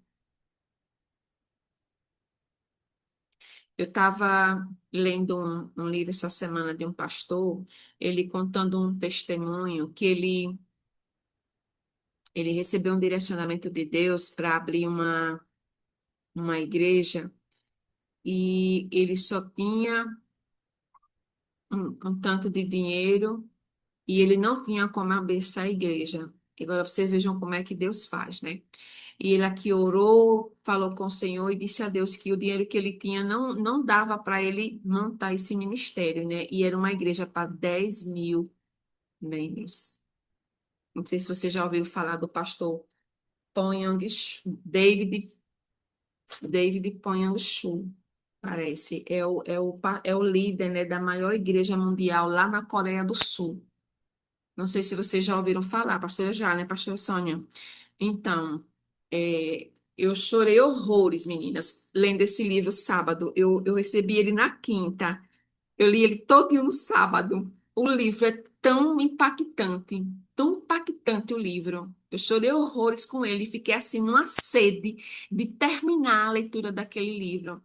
Eu estava lendo um livro essa semana de um pastor, ele contando um testemunho que ele recebeu um direcionamento de Deus para abrir uma igreja e ele só tinha um tanto de dinheiro e ele não tinha como abrir essa igreja. Agora vocês vejam como é que Deus faz, né? E ele aqui orou, falou com o Senhor e disse a Deus que o dinheiro que ele tinha não dava para ele montar esse ministério, né? E era uma igreja para 10.000 membros. Não sei se vocês já ouviram falar do pastor Ponhang David Ponhang Chu, parece. É o líder, né, da maior igreja mundial lá na Coreia do Sul. Não sei se vocês já ouviram falar, pastora já, né, pastora Sônia? Então, eu chorei horrores, meninas, lendo esse livro sábado. Eu recebi ele na quinta. Eu li ele todinho no sábado. O livro é tão impactante o livro. Eu chorei horrores com ele e fiquei assim numa sede de terminar a leitura daquele livro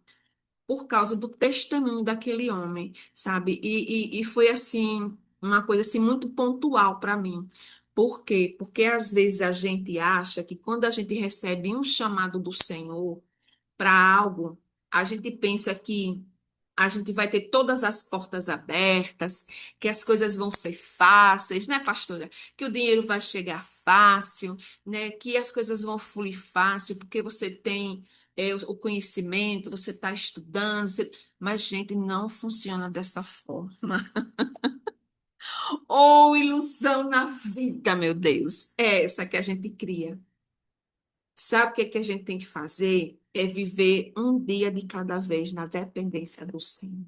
por causa do testemunho daquele homem, sabe? E foi assim, uma coisa assim muito pontual para mim. Por quê? Porque às vezes a gente acha que quando a gente recebe um chamado do Senhor para algo, a gente pensa que a gente vai ter todas as portas abertas, que as coisas vão ser fáceis, né, pastora? Que o dinheiro vai chegar fácil, né? Que as coisas vão fluir fácil, porque você tem o conhecimento, você está estudando. Mas, gente, não funciona dessa forma. Ou ilusão na vida, meu Deus. É essa que a gente cria. Sabe o que que a gente tem que fazer? É viver um dia de cada vez na dependência do Senhor.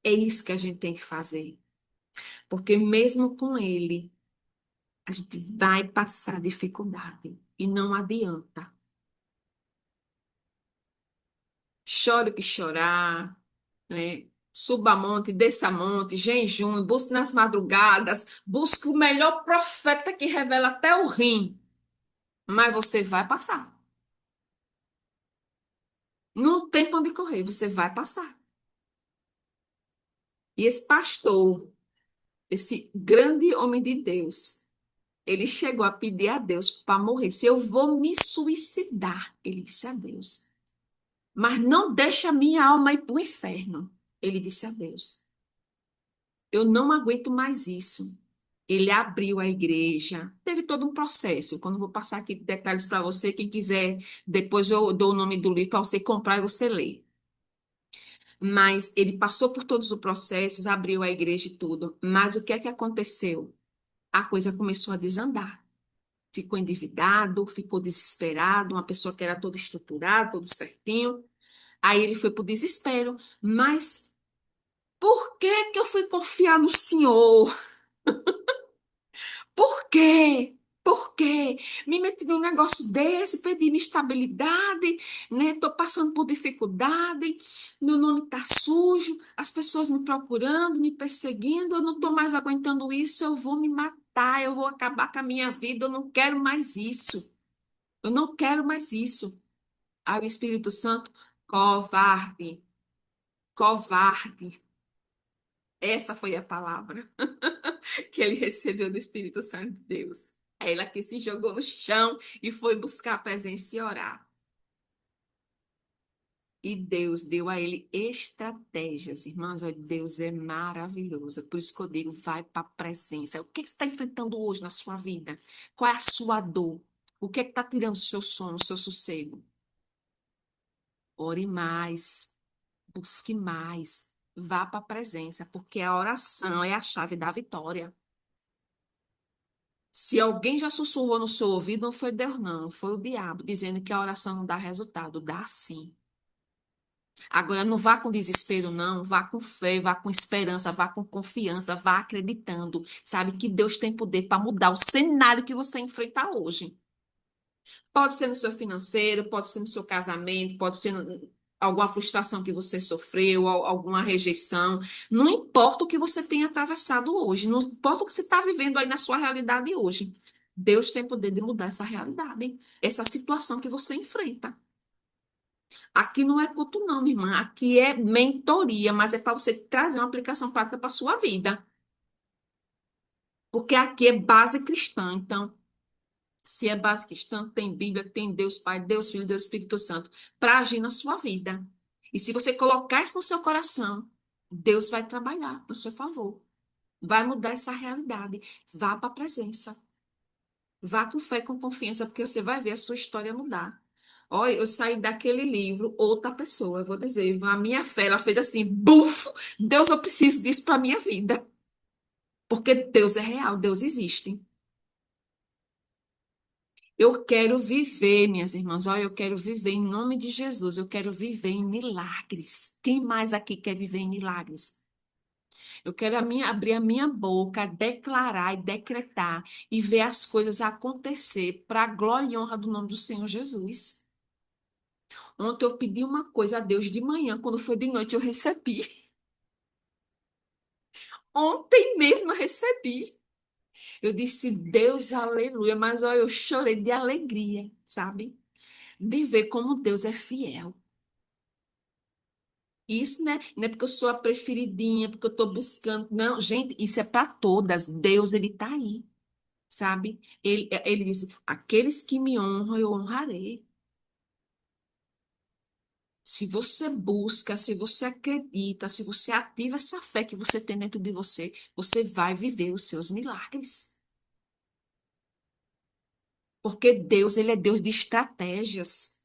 É isso que a gente tem que fazer. Porque mesmo com Ele, a gente vai passar dificuldade. E não adianta. Chore o que chorar, né? Suba monte, desça monte, jejum, busque nas madrugadas, busque o melhor profeta que revela até o rim. Mas você vai passar. Não tem pra onde correr, você vai passar. E esse pastor, esse grande homem de Deus, ele chegou a pedir a Deus para morrer. Se eu vou me suicidar, ele disse a Deus. Mas não deixa a minha alma ir para o inferno. Ele disse a Deus. Eu não aguento mais isso. Ele abriu a igreja. Teve todo um processo. Quando eu vou passar aqui detalhes para você, quem quiser, depois eu dou o nome do livro para você comprar e você ler. Mas ele passou por todos os processos, abriu a igreja e tudo. Mas o que é que aconteceu? A coisa começou a desandar. Ficou endividado, ficou desesperado, uma pessoa que era toda estruturada, tudo certinho. Aí ele foi para o desespero. Mas por que que eu fui confiar no Senhor? Por quê? Por quê? Me meti num negócio desse, perdi minha estabilidade, né? Tô passando por dificuldade, meu nome tá sujo, as pessoas me procurando, me perseguindo, eu não tô mais aguentando isso, eu vou me matar, eu vou acabar com a minha vida, eu não quero mais isso. Eu não quero mais isso. Aí o Espírito Santo, covarde, covarde. Essa foi a palavra que ele recebeu do Espírito Santo de Deus. Aí ele aqui se jogou no chão e foi buscar a presença e orar. E Deus deu a ele estratégias, irmãos. Olha, Deus é maravilhoso. Por isso que eu digo, vai para a presença. O que é que você está enfrentando hoje na sua vida? Qual é a sua dor? O que é que está tirando o seu sono, o seu sossego? Ore mais, busque mais. Vá para a presença, porque a oração é a chave da vitória. Se alguém já sussurrou no seu ouvido, não foi Deus, não, foi o diabo, dizendo que a oração não dá resultado. Dá sim. Agora, não vá com desespero, não. Vá com fé, vá com esperança, vá com confiança, vá acreditando. Sabe que Deus tem poder para mudar o cenário que você enfrenta hoje. Pode ser no seu financeiro, pode ser no seu casamento, pode ser alguma frustração que você sofreu, alguma rejeição. Não importa o que você tenha atravessado hoje, não importa o que você está vivendo aí na sua realidade hoje. Deus tem poder de mudar essa realidade, essa situação que você enfrenta. Aqui não é culto, não, minha irmã. Aqui é mentoria, mas é para você trazer uma aplicação prática para a sua vida. Porque aqui é base cristã. Então, se é base cristã, tem Bíblia, tem Deus Pai, Deus Filho, Deus Espírito Santo, para agir na sua vida. E se você colocar isso no seu coração, Deus vai trabalhar no seu favor. Vai mudar essa realidade. Vá para a presença. Vá com fé, com confiança, porque você vai ver a sua história mudar. Olha, eu saí daquele livro, outra pessoa, eu vou dizer, a minha fé, ela fez assim, bufo, Deus, eu preciso disso para a minha vida. Porque Deus é real, Deus existe. Eu quero viver, minhas irmãs, olha, eu quero viver em nome de Jesus, eu quero viver em milagres. Quem mais aqui quer viver em milagres? Eu quero abrir a minha boca, declarar e decretar e ver as coisas acontecer para a glória e honra do nome do Senhor Jesus. Ontem eu pedi uma coisa a Deus de manhã, quando foi de noite eu recebi. Ontem mesmo eu recebi. Eu disse, Deus, aleluia, mas olha, eu chorei de alegria, sabe? De ver como Deus é fiel. Isso, né? Não é porque eu sou a preferidinha, porque eu estou buscando. Não, gente, isso é para todas. Deus, ele está aí, sabe? Ele disse: aqueles que me honram, eu honrarei. Se você busca, se você acredita, se você ativa essa fé que você tem dentro de você, você vai viver os seus milagres. Porque Deus, ele é Deus de estratégias.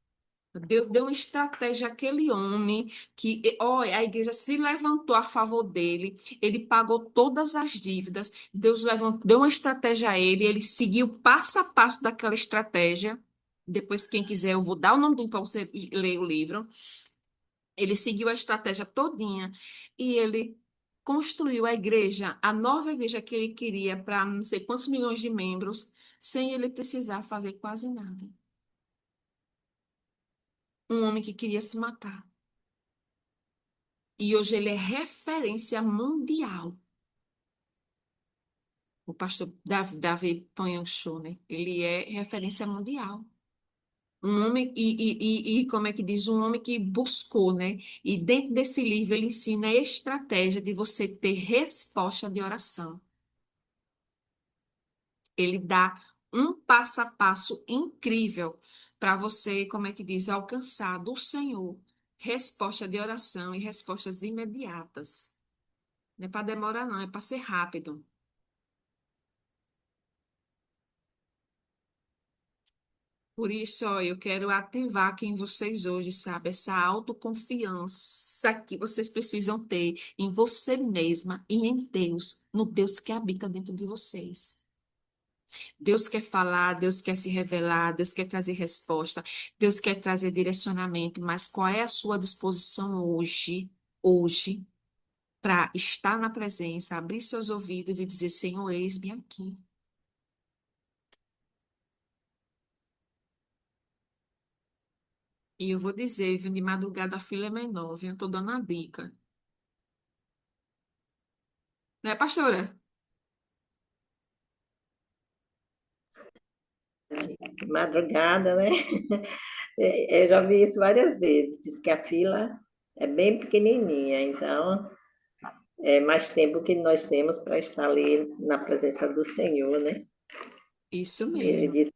Deus deu uma estratégia àquele homem que, olha, a igreja se levantou a favor dele, ele pagou todas as dívidas, Deus levantou, deu uma estratégia a ele, ele seguiu passo a passo daquela estratégia. Depois, quem quiser, eu vou dar o nome dele para você ler o livro. Ele seguiu a estratégia todinha e ele construiu a igreja, a nova igreja que ele queria para não sei quantos milhões de membros, sem ele precisar fazer quase nada. Um homem que queria se matar. E hoje ele é referência mundial. O pastor Davi Ponhonchou, né? Ele é referência mundial. Um homem, como é que diz? Um homem que buscou, né? E dentro desse livro ele ensina a estratégia de você ter resposta de oração. Ele dá um passo a passo incrível para você, como é que diz, alcançar do Senhor resposta de oração e respostas imediatas. Não é para demorar, não, é para ser rápido. Por isso, ó, eu quero ativar aqui em vocês hoje, sabe, essa autoconfiança que vocês precisam ter em você mesma e em Deus, no Deus que habita dentro de vocês. Deus quer falar, Deus quer se revelar, Deus quer trazer resposta, Deus quer trazer direcionamento, mas qual é a sua disposição hoje, para estar na presença, abrir seus ouvidos e dizer, Senhor, eis-me aqui. E eu vou dizer, viu, de madrugada a fila é menor, viu? Eu tô dando a dica. Né, pastora? Madrugada, né? Eu já vi isso várias vezes. Diz que a fila é bem pequenininha, então é mais tempo que nós temos para estar ali na presença do Senhor, né? Isso E ele mesmo. diz,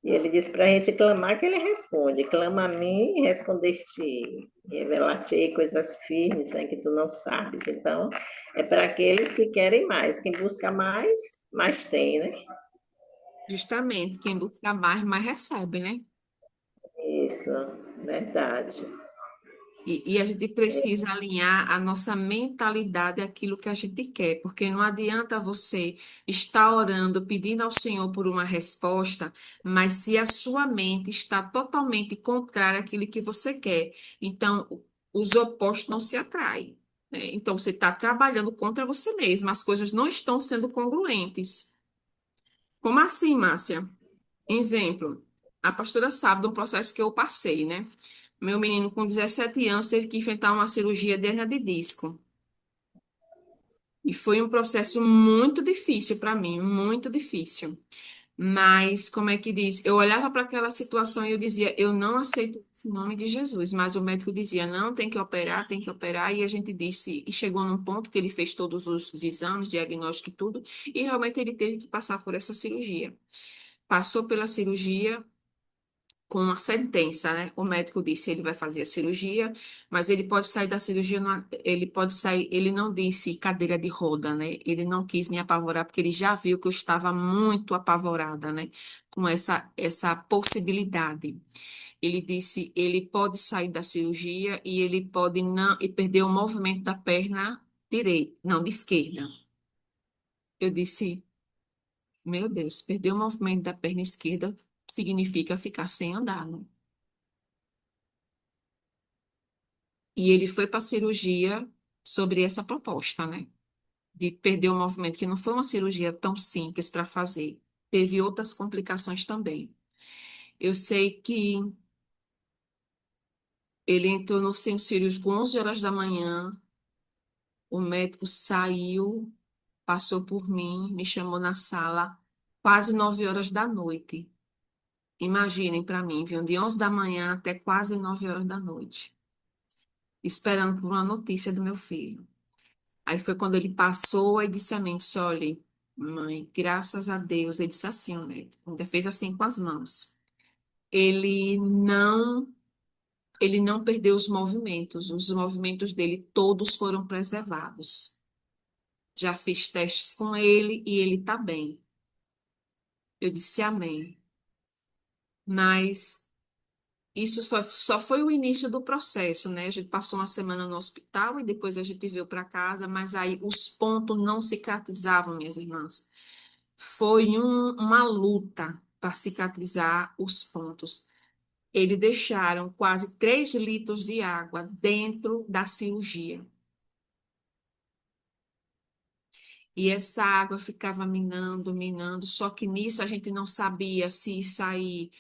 e ele diz para a gente clamar que ele responde. Clama a mim e respondeste, revelar-te coisas firmes, né, que tu não sabes. Então, é para aqueles que querem mais. Quem busca mais, mais tem, né? Justamente, quem busca mais recebe, né? Isso, verdade. E a gente precisa alinhar a nossa mentalidade àquilo que a gente quer, porque não adianta você estar orando, pedindo ao Senhor por uma resposta, mas se a sua mente está totalmente contrária àquilo que você quer, então os opostos não se atraem, né? Então você está trabalhando contra você mesmo, as coisas não estão sendo congruentes. Como assim, Márcia? Exemplo, a pastora sabe do processo que eu passei, né? Meu menino com 17 anos teve que enfrentar uma cirurgia de hernia de disco. E foi um processo muito difícil para mim, muito difícil. Mas, como é que diz? Eu olhava para aquela situação e eu dizia, eu não aceito esse nome de Jesus. Mas o médico dizia, não, tem que operar, tem que operar. E a gente disse, e chegou num ponto que ele fez todos os exames, diagnóstico e tudo, e realmente ele teve que passar por essa cirurgia. Passou pela cirurgia com uma sentença, né? O médico disse ele vai fazer a cirurgia, mas ele pode sair da cirurgia, ele pode sair, ele não disse cadeira de roda, né? Ele não quis me apavorar porque ele já viu que eu estava muito apavorada, né? Com essa possibilidade. Ele disse, ele pode sair da cirurgia e ele pode não e perder o movimento da perna direita, não, de esquerda. Eu disse, meu Deus, perder o movimento da perna esquerda significa ficar sem andar, né? E ele foi para a cirurgia sobre essa proposta, né? De perder o movimento, que não foi uma cirurgia tão simples para fazer. Teve outras complicações também. Eu sei que ele entrou no centro cirúrgico 11 horas da manhã, o médico saiu, passou por mim, me chamou na sala, quase 9 horas da noite. Imaginem para mim, viu? De 11 da manhã até quase 9 horas da noite, esperando por uma notícia do meu filho. Aí foi quando ele passou e disse a mim, disse, olha, mãe, graças a Deus, ele disse assim, o médico, ainda fez assim com as mãos. Ele não, ele não perdeu os movimentos dele todos foram preservados. Já fiz testes com ele e ele está bem. Eu disse amém. Mas só foi o início do processo, né? A gente passou uma semana no hospital e depois a gente veio para casa, mas aí os pontos não cicatrizavam, minhas irmãs. Foi uma luta para cicatrizar os pontos. Eles deixaram quase 3 litros de água dentro da cirurgia. E essa água ficava minando, minando. Só que nisso a gente não sabia se isso aí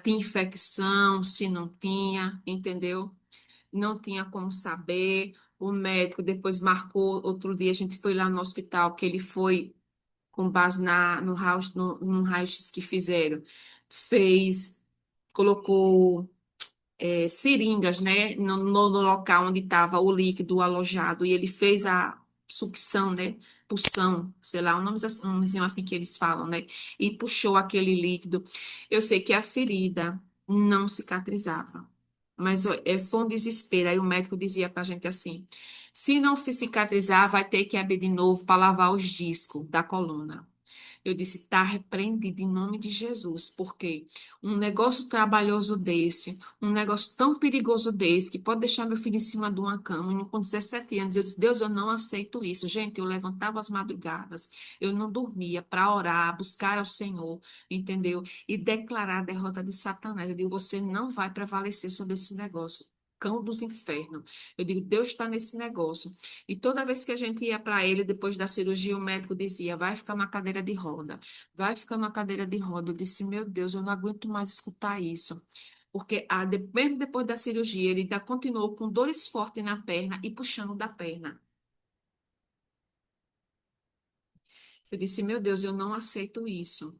tinha infecção, se não tinha, entendeu? Não tinha como saber. O médico depois marcou outro dia, a gente foi lá no hospital, que ele foi. com base no raio-x que fizeram. Fez, colocou seringas, né, no local onde estava o líquido alojado, e ele fez a sucção, né, punção, sei lá, um nomezinho assim que eles falam, né, e puxou aquele líquido. Eu sei que a ferida não cicatrizava, mas ó, foi um desespero. Aí o médico dizia pra gente assim: se não cicatrizar, vai ter que abrir de novo para lavar os discos da coluna. Eu disse, está repreendido em nome de Jesus, porque um negócio trabalhoso desse, um negócio tão perigoso desse, que pode deixar meu filho em cima de uma cama, com 17 anos, eu disse, Deus, eu não aceito isso. Gente, eu levantava as madrugadas, eu não dormia para orar, buscar ao Senhor, entendeu? E declarar a derrota de Satanás. Eu digo, você não vai prevalecer sobre esse negócio. Cão dos infernos. Eu digo, Deus está nesse negócio. E toda vez que a gente ia para ele, depois da cirurgia, o médico dizia: vai ficar na cadeira de roda, vai ficar na cadeira de roda. Eu disse: meu Deus, eu não aguento mais escutar isso. Porque mesmo depois da cirurgia, ele ainda continuou com dores fortes na perna e puxando da perna. Eu disse: meu Deus, eu não aceito isso.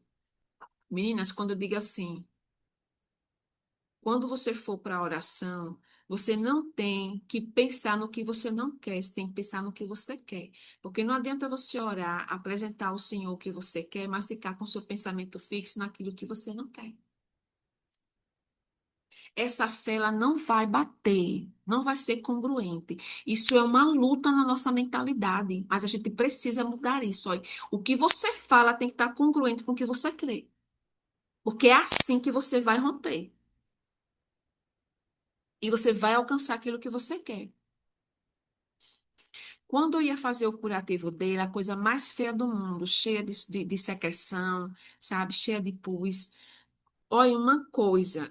Meninas, quando eu digo assim, quando você for para a oração, você não tem que pensar no que você não quer, você tem que pensar no que você quer. Porque não adianta você orar, apresentar ao Senhor o que você quer, mas ficar com seu pensamento fixo naquilo que você não quer. Essa fé, ela não vai bater, não vai ser congruente. Isso é uma luta na nossa mentalidade, mas a gente precisa mudar isso. Olha. O que você fala tem que estar congruente com o que você crê. Porque é assim que você vai romper. E você vai alcançar aquilo que você quer. Quando eu ia fazer o curativo dele, a coisa mais feia do mundo, cheia de secreção, sabe? Cheia de pus. Olha, uma coisa,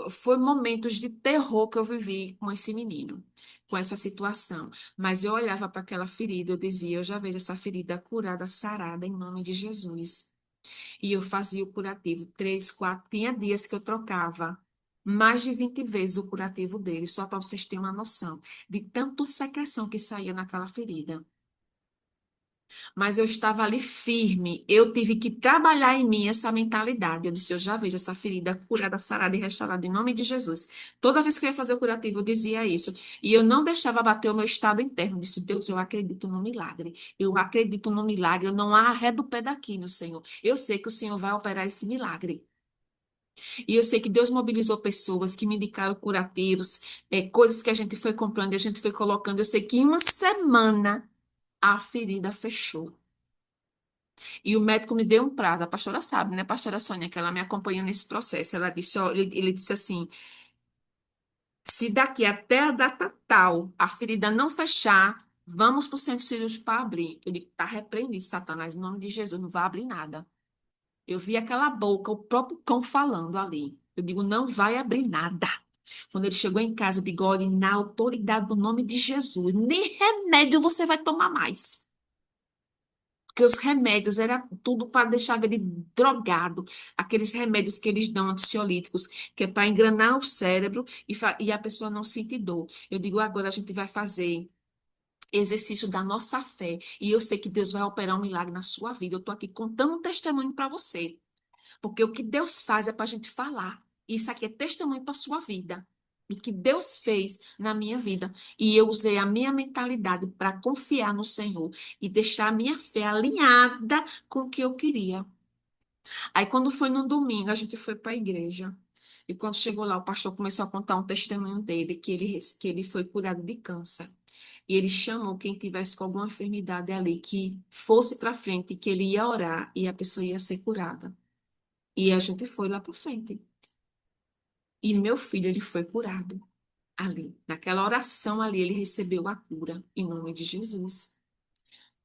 foi momentos de terror que eu vivi com esse menino, com essa situação. Mas eu olhava para aquela ferida, eu dizia, eu já vejo essa ferida curada, sarada, em nome de Jesus. E eu fazia o curativo 3, 4, tinha dias que eu trocava mais de 20 vezes o curativo dele, só para vocês terem uma noção de tanta secreção que saía naquela ferida. Mas eu estava ali firme. Eu tive que trabalhar em mim essa mentalidade. Eu disse, eu já vejo essa ferida curada, sarada e restaurada em nome de Jesus. Toda vez que eu ia fazer o curativo, eu dizia isso. E eu não deixava bater o meu estado interno. Eu disse, Deus, eu acredito no milagre. Eu acredito no milagre. Eu não arredo o pé daqui, meu Senhor. Eu sei que o Senhor vai operar esse milagre. E eu sei que Deus mobilizou pessoas que me indicaram curativos, coisas que a gente foi comprando e a gente foi colocando. Eu sei que em uma semana a ferida fechou. E o médico me deu um prazo, a pastora sabe, né, a pastora Sônia, que ela me acompanhou nesse processo. Ela disse, ó, ele disse assim, se daqui até a data tal a ferida não fechar, vamos para o centro cirúrgico para abrir. Eu digo, tá repreendido, Satanás, em nome de Jesus, não vai abrir nada. Eu vi aquela boca, o próprio cão falando ali. Eu digo, não vai abrir nada. Quando ele chegou em casa, eu digo, olhe, na autoridade do nome de Jesus, nem remédio você vai tomar mais. Porque os remédios era tudo para deixar ele drogado. Aqueles remédios que eles dão ansiolíticos, que é para enganar o cérebro e a pessoa não sentir dor. Eu digo, agora a gente vai fazer exercício da nossa fé. E eu sei que Deus vai operar um milagre na sua vida. Eu estou aqui contando um testemunho para você. Porque o que Deus faz é para a gente falar. Isso aqui é testemunho para a sua vida. Do que Deus fez na minha vida. E eu usei a minha mentalidade para confiar no Senhor e deixar a minha fé alinhada com o que eu queria. Aí, quando foi no domingo, a gente foi para a igreja. E quando chegou lá, o pastor começou a contar um testemunho dele, que ele foi curado de câncer. E ele chamou quem tivesse com alguma enfermidade ali, que fosse para frente, que ele ia orar e a pessoa ia ser curada. E a gente foi lá para frente. E meu filho, ele foi curado ali. Naquela oração ali, ele recebeu a cura em nome de Jesus.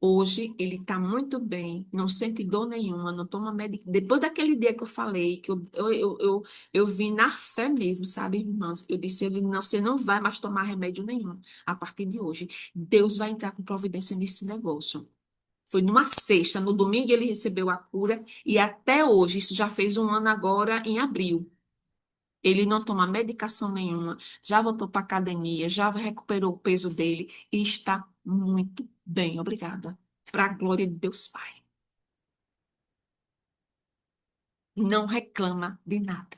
Hoje, ele está muito bem, não sente dor nenhuma, não toma medicamento. Depois daquele dia que eu falei, que eu vim na fé mesmo, sabe, irmãos? Eu disse, ele não, você não vai mais tomar remédio nenhum a partir de hoje. Deus vai entrar com providência nesse negócio. Foi numa sexta, no domingo ele recebeu a cura e até hoje, isso já fez um ano agora em abril. Ele não toma medicação nenhuma, já voltou para academia, já recuperou o peso dele e está muito bem, obrigada. Para a glória de Deus Pai. não reclama de nada.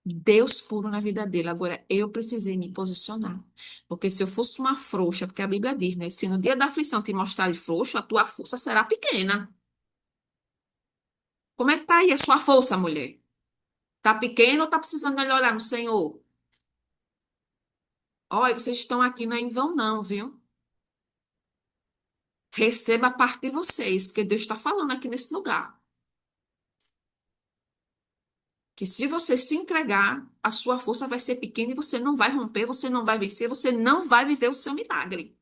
Deus puro na vida dele. Agora, eu precisei me posicionar. Porque se eu fosse uma frouxa, porque a Bíblia diz, né? Se no dia da aflição te mostrar frouxo, a tua força será pequena. Como é que tá aí a sua força, mulher? Tá pequena ou tá precisando melhorar no Senhor? Olha, vocês estão aqui não é em vão, não, viu? Receba a parte de vocês, porque Deus está falando aqui nesse lugar. Que se você se entregar, a sua força vai ser pequena e você não vai romper, você não vai vencer, você não vai viver o seu milagre.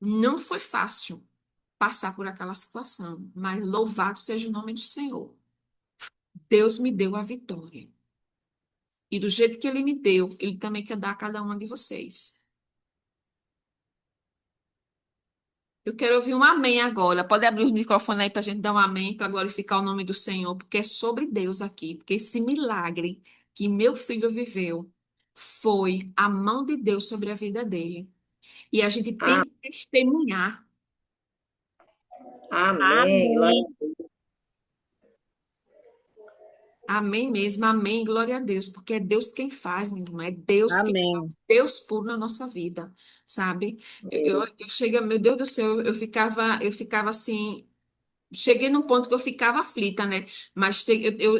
Não foi fácil passar por aquela situação, mas louvado seja o nome do Senhor. Deus me deu a vitória. E do jeito que Ele me deu, Ele também quer dar a cada uma de vocês. Eu quero ouvir um amém agora. Pode abrir o microfone aí para a gente dar um amém, para glorificar o nome do Senhor, porque é sobre Deus aqui. Porque esse milagre que meu filho viveu foi a mão de Deus sobre a vida dele. E a gente tem Ah, que testemunhar. amém. Glória Amém mesmo, amém, glória a Deus, porque é Deus quem faz, meu irmão, é Deus quem faz, Amém. Deus puro na nossa vida, sabe? a Eu chego, meu Deus do céu, eu ficava assim, cheguei num ponto que eu ficava aflita, né? Mas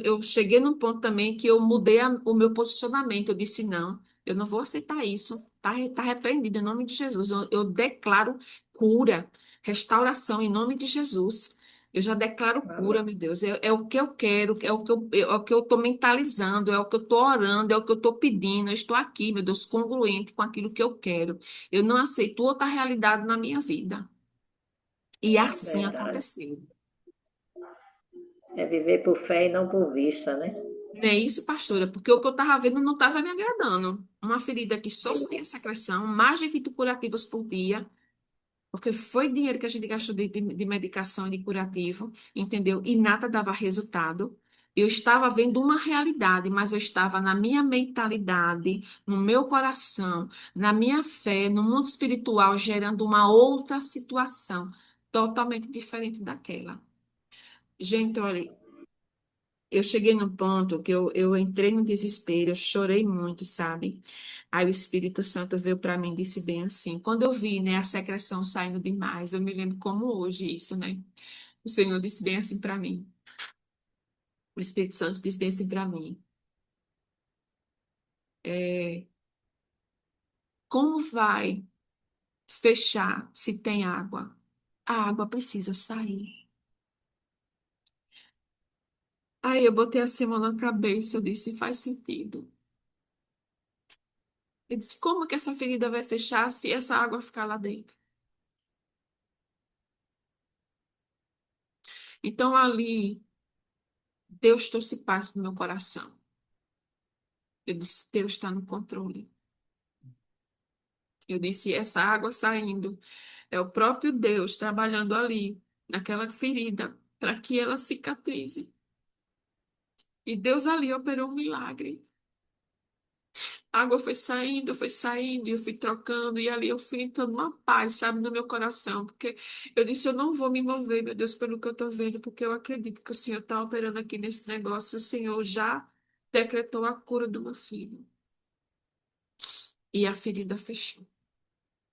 eu cheguei num ponto também que eu mudei o meu posicionamento. Eu disse, não, eu não vou aceitar isso. Tá repreendido em nome de Jesus. Eu declaro cura, restauração em nome de Jesus. Eu já declaro Amém. cura, meu Deus. É o que eu quero, é o que eu estou mentalizando, é o que eu estou orando, é o que eu estou pedindo. Eu estou aqui, meu Deus, congruente com aquilo que eu quero. Eu não aceito outra realidade na minha vida. E assim Verdade. aconteceu. É viver por fé e não por vista, né? Não é isso, pastora, porque o que eu estava vendo não estava me agradando. Uma ferida que só saía secreção, mais de 20 curativos por dia, porque foi dinheiro que a gente gastou de medicação e de curativo, entendeu? E nada dava resultado. Eu estava vendo uma realidade, mas eu estava na minha mentalidade, no meu coração, na minha fé, no mundo espiritual, gerando uma outra situação, totalmente diferente daquela. Gente, olha. Eu cheguei no ponto que eu entrei no desespero, eu chorei muito, sabe? Aí o Espírito Santo veio para mim e disse bem assim, quando eu vi, né, a secreção saindo demais, eu me lembro como hoje isso, né? O Senhor disse bem assim para mim. O Espírito Santo disse bem assim para mim. É, como vai fechar se tem água? A água precisa sair. Aí eu botei a mão na cabeça, eu disse, faz sentido. Eu disse, como que essa ferida vai fechar se essa água ficar lá dentro? Então ali Deus trouxe paz para o meu coração. Eu disse, Deus está no controle. Eu disse, essa água saindo é o próprio Deus trabalhando ali, naquela ferida, para que ela cicatrize. E Deus ali operou um milagre. A água foi saindo, e eu fui trocando, e ali eu fui entrando uma paz, sabe, no meu coração, porque eu disse, eu não vou me mover, meu Deus, pelo que eu estou vendo, porque eu acredito que o Senhor está operando aqui nesse negócio, o Senhor já decretou a cura do meu filho. E a ferida fechou,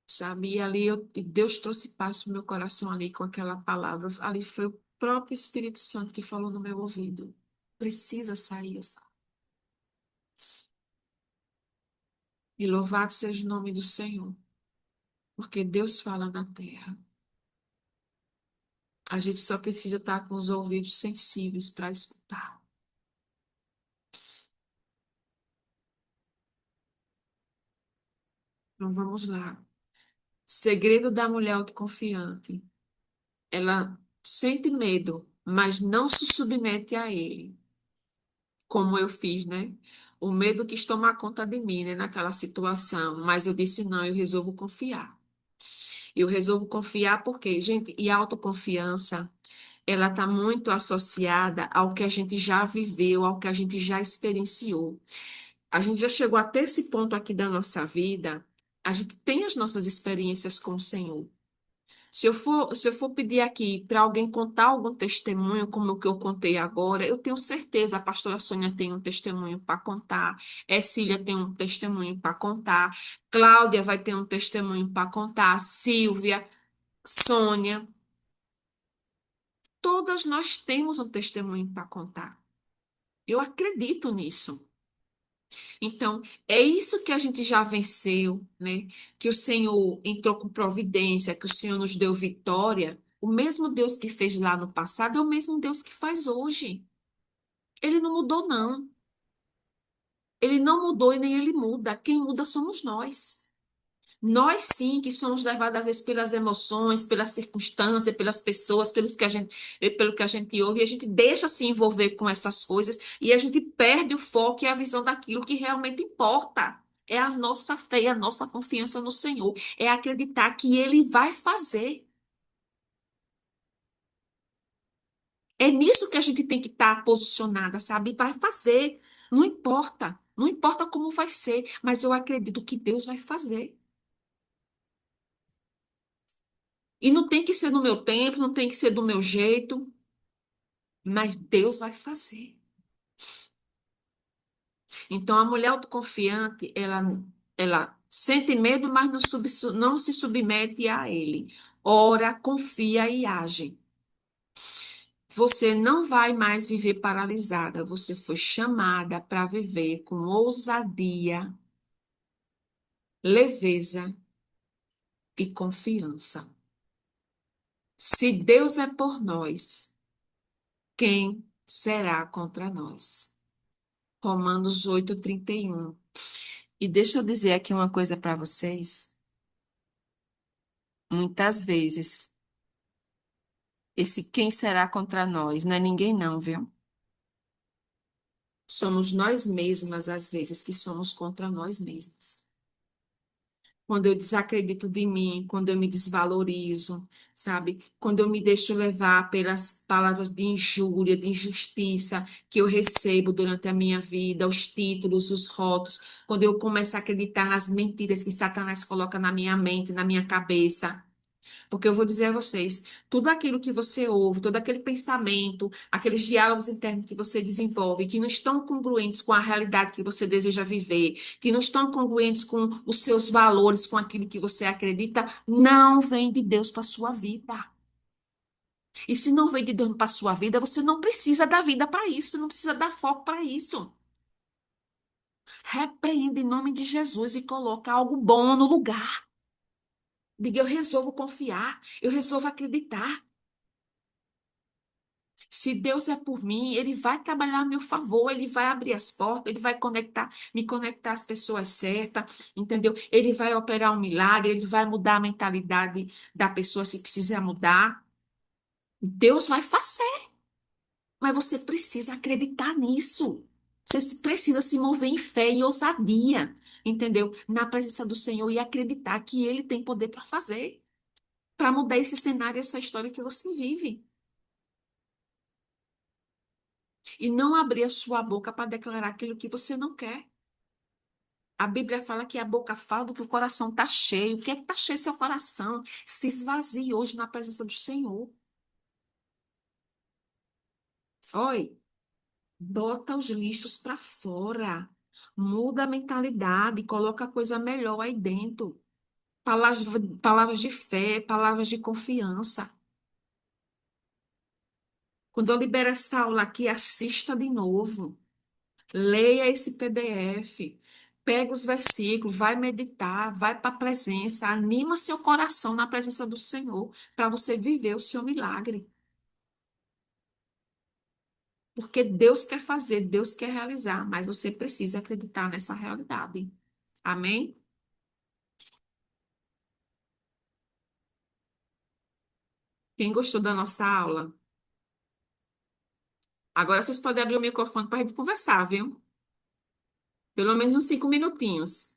sabe? E ali e Deus trouxe paz para o meu coração ali com aquela palavra. Ali foi o próprio Espírito Santo que falou no meu ouvido. Precisa sair essa. E louvado seja o nome do Senhor, porque Deus fala na terra. A gente só precisa estar com os ouvidos sensíveis para escutar. Então vamos lá. Segredo da mulher autoconfiante. Ela sente medo, mas não se submete a ele. Como eu fiz, né? O medo quis tomar conta de mim, né, naquela situação, mas eu disse não, eu resolvo confiar. Eu resolvo confiar porque, gente, e a autoconfiança, ela está muito associada ao que a gente já viveu, ao que a gente já experienciou. A gente já chegou até esse ponto aqui da nossa vida, a gente tem as nossas experiências com o Senhor. Se eu for pedir aqui para alguém contar algum testemunho, como o que eu contei agora, eu tenho certeza, a pastora Sônia tem um testemunho para contar, Cília tem um testemunho para contar, Cláudia vai ter um testemunho para contar, Silvia, Sônia, todas nós temos um testemunho para contar. Eu acredito nisso. Então, é isso que a gente já venceu, né? Que o Senhor entrou com providência, que o Senhor nos deu vitória. O mesmo Deus que fez lá no passado é o mesmo Deus que faz hoje. Ele não mudou, não. Ele não mudou e nem ele muda. Quem muda somos nós. Nós sim que somos levados às vezes pelas emoções, pelas circunstâncias, pelas pessoas, pelo que a gente ouve, e a gente deixa se envolver com essas coisas e a gente perde o foco e a visão daquilo que realmente importa. É a nossa fé e a nossa confiança no Senhor. É acreditar que Ele vai fazer. É nisso que a gente tem que estar posicionada, sabe? Vai fazer. Não importa. Não importa como vai ser, mas eu acredito que Deus vai fazer. E não tem que ser no meu tempo, não tem que ser do meu jeito, mas Deus vai fazer. Então, a mulher autoconfiante, ela sente medo, mas não se submete a ele. Ora, confia e age. Você não vai mais viver paralisada. Você foi chamada para viver com ousadia, leveza e confiança. Se Deus é por nós, quem será contra nós? Romanos 8:31. E deixa eu dizer aqui uma coisa para vocês. Muitas vezes, esse quem será contra nós não é ninguém não, viu? Somos nós mesmas, às vezes, que somos contra nós mesmas. Quando eu desacredito de mim, quando eu me desvalorizo, sabe? Quando eu me deixo levar pelas palavras de injúria, de injustiça que eu recebo durante a minha vida, os títulos, os rótulos, quando eu começo a acreditar nas mentiras que Satanás coloca na minha mente, na minha cabeça. Porque eu vou dizer a vocês, tudo aquilo que você ouve, todo aquele pensamento, aqueles diálogos internos que você desenvolve, que não estão congruentes com a realidade que você deseja viver, que não estão congruentes com os seus valores, com aquilo que você acredita, não vem de Deus para a sua vida. E se não vem de Deus para a sua vida, você não precisa dar vida para isso, não precisa dar foco para isso. Repreenda em nome de Jesus e coloca algo bom no lugar. Diga, eu resolvo confiar, eu resolvo acreditar. Se Deus é por mim, Ele vai trabalhar a meu favor, Ele vai abrir as portas, Ele vai me conectar às pessoas certas, entendeu? Ele vai operar um milagre, Ele vai mudar a mentalidade da pessoa se precisar mudar. Deus vai fazer, mas você precisa acreditar nisso. Precisa se mover em fé e ousadia, entendeu? Na presença do Senhor e acreditar que Ele tem poder para fazer, para mudar esse cenário, essa história que você vive. E não abrir a sua boca para declarar aquilo que você não quer. A Bíblia fala que a boca fala do que o coração está cheio. O que é que está cheio seu coração? Se esvazie hoje na presença do Senhor. Oi, bota os lixos para fora. Muda a mentalidade, coloca coisa melhor aí dentro. Palavras, palavras de fé, palavras de confiança. Quando eu libero essa aula aqui, assista de novo. Leia esse PDF, pega os versículos, vai meditar, vai para a presença, anima seu coração na presença do Senhor para você viver o seu milagre. Porque Deus quer fazer, Deus quer realizar, mas você precisa acreditar nessa realidade. Amém? Quem gostou da nossa aula? Agora vocês podem abrir o microfone para a gente conversar, viu? Pelo menos uns 5 minutinhos.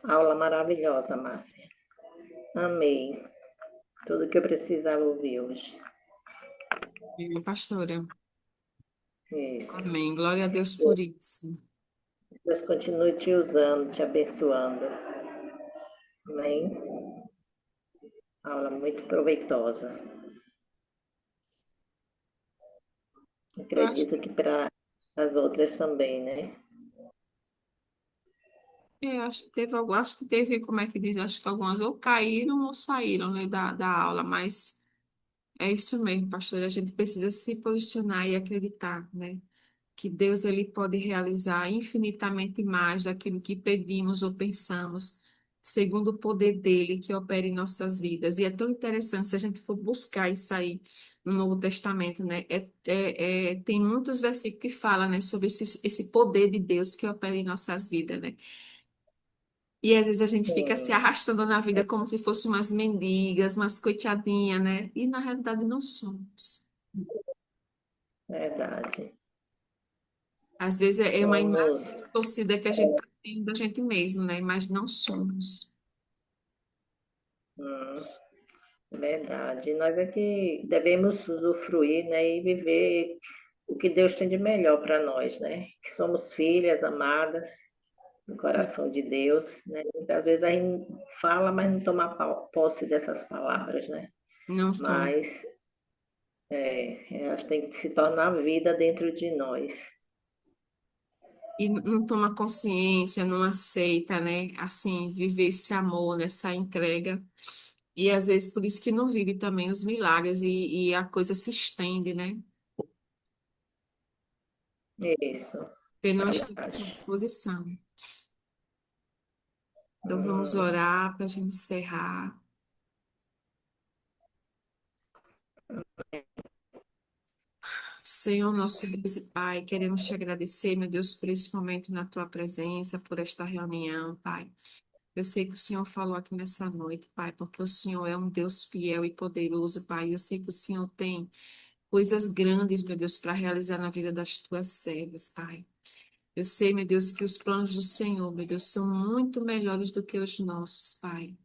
Aula maravilhosa, Márcia. Amei. Tudo que eu precisava ouvir hoje. Pastora. Isso. Amém. Glória a Deus por isso. Deus continue te usando, te abençoando. Amém. Aula muito proveitosa. Eu acho, Acredito que para as outras também, né? eu acho que teve algo, acho que teve, como é que diz? Acho que algumas ou caíram ou saíram, né, da aula, mas é isso mesmo, pastor. A gente precisa se posicionar e acreditar, né? Que Deus ele pode realizar infinitamente mais daquilo que pedimos ou pensamos, segundo o poder dele que opera em nossas vidas. E é tão interessante se a gente for buscar isso aí no Novo Testamento, né? Tem muitos versículos que falam, né, sobre esse poder de Deus que opera em nossas vidas, né? E às vezes a gente fica se Sim, arrastando na vida como se fosse umas mendigas, umas coitadinhas, né? E na realidade não somos. verdade. Às vezes é uma imagem Somos, distorcida que a gente tem da gente mesmo, né? Mas não somos. hum, verdade. Nós é que devemos usufruir, né, e viver o que Deus tem de melhor para nós, né? Que somos filhas amadas no coração de Deus, né? Muitas vezes a gente fala, mas não toma posse dessas palavras, né? Não somos. Mas elas têm que se tornar vida dentro de nós. E não toma consciência, não aceita, né? Assim, viver esse amor, nessa entrega. E às vezes por isso que não vive também os milagres e a coisa se estende, né? Isso, Porque não está verdade. à disposição. Então vamos Hum, orar para a gente encerrar. Senhor, nosso Deus e Pai, queremos te agradecer, meu Deus, por esse momento na tua presença, por esta reunião, Pai. Eu sei que o Senhor falou aqui nessa noite, Pai, porque o Senhor é um Deus fiel e poderoso, Pai. Eu sei que o Senhor tem coisas grandes, meu Deus, para realizar na vida das tuas servas, Pai. Eu sei, meu Deus, que os planos do Senhor, meu Deus, são muito melhores do que os nossos, Pai.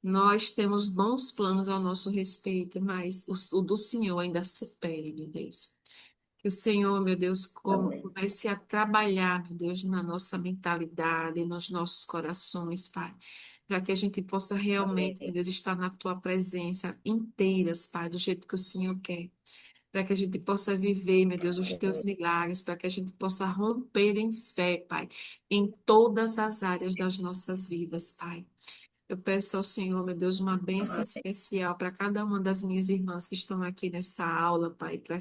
Nós temos bons planos ao nosso respeito, mas o do Senhor ainda supera, meu Deus. Que o Senhor, meu Deus, amém. comece a trabalhar, meu Deus, na nossa mentalidade, nos nossos corações, Pai, para que a gente possa realmente, meu Amém. Deus, estar na tua presença inteiras, Pai, do jeito que o Senhor quer. Para que a gente possa viver, meu Deus, os teus milagres, para que a gente possa romper em fé, Pai, em todas as áreas das nossas vidas, Pai. Eu peço ao Senhor, meu Deus, uma bênção especial para cada uma das minhas irmãs que estão aqui nessa aula, Pai, para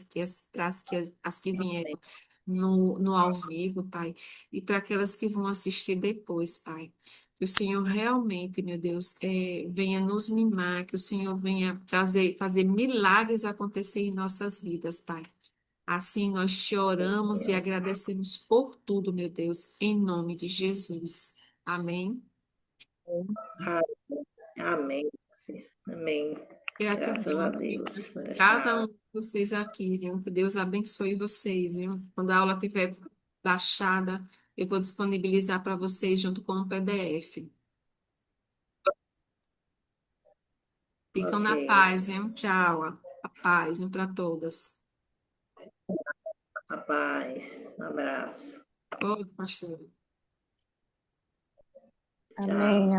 as que vieram no ao vivo, Pai, e para aquelas que vão assistir depois, Pai. Que o Senhor realmente, meu Deus, venha nos mimar, que o Senhor venha fazer milagres acontecer em nossas vidas, Pai. Assim nós te oramos e agradecemos por tudo, meu Deus, em nome de Jesus. Amém. Ah, amém. Amém. Graças a Gratidão, Deus queridos, por por cada esta um de vocês aqui, viu? Que Deus abençoe vocês, viu? Quando a aula estiver baixada, eu vou disponibilizar para vocês junto com o PDF. Ficam Ok. na paz, viu? Tchau. A paz, viu, para todas. A paz. Um abraço. Outro, pastor. Tchau. Amém.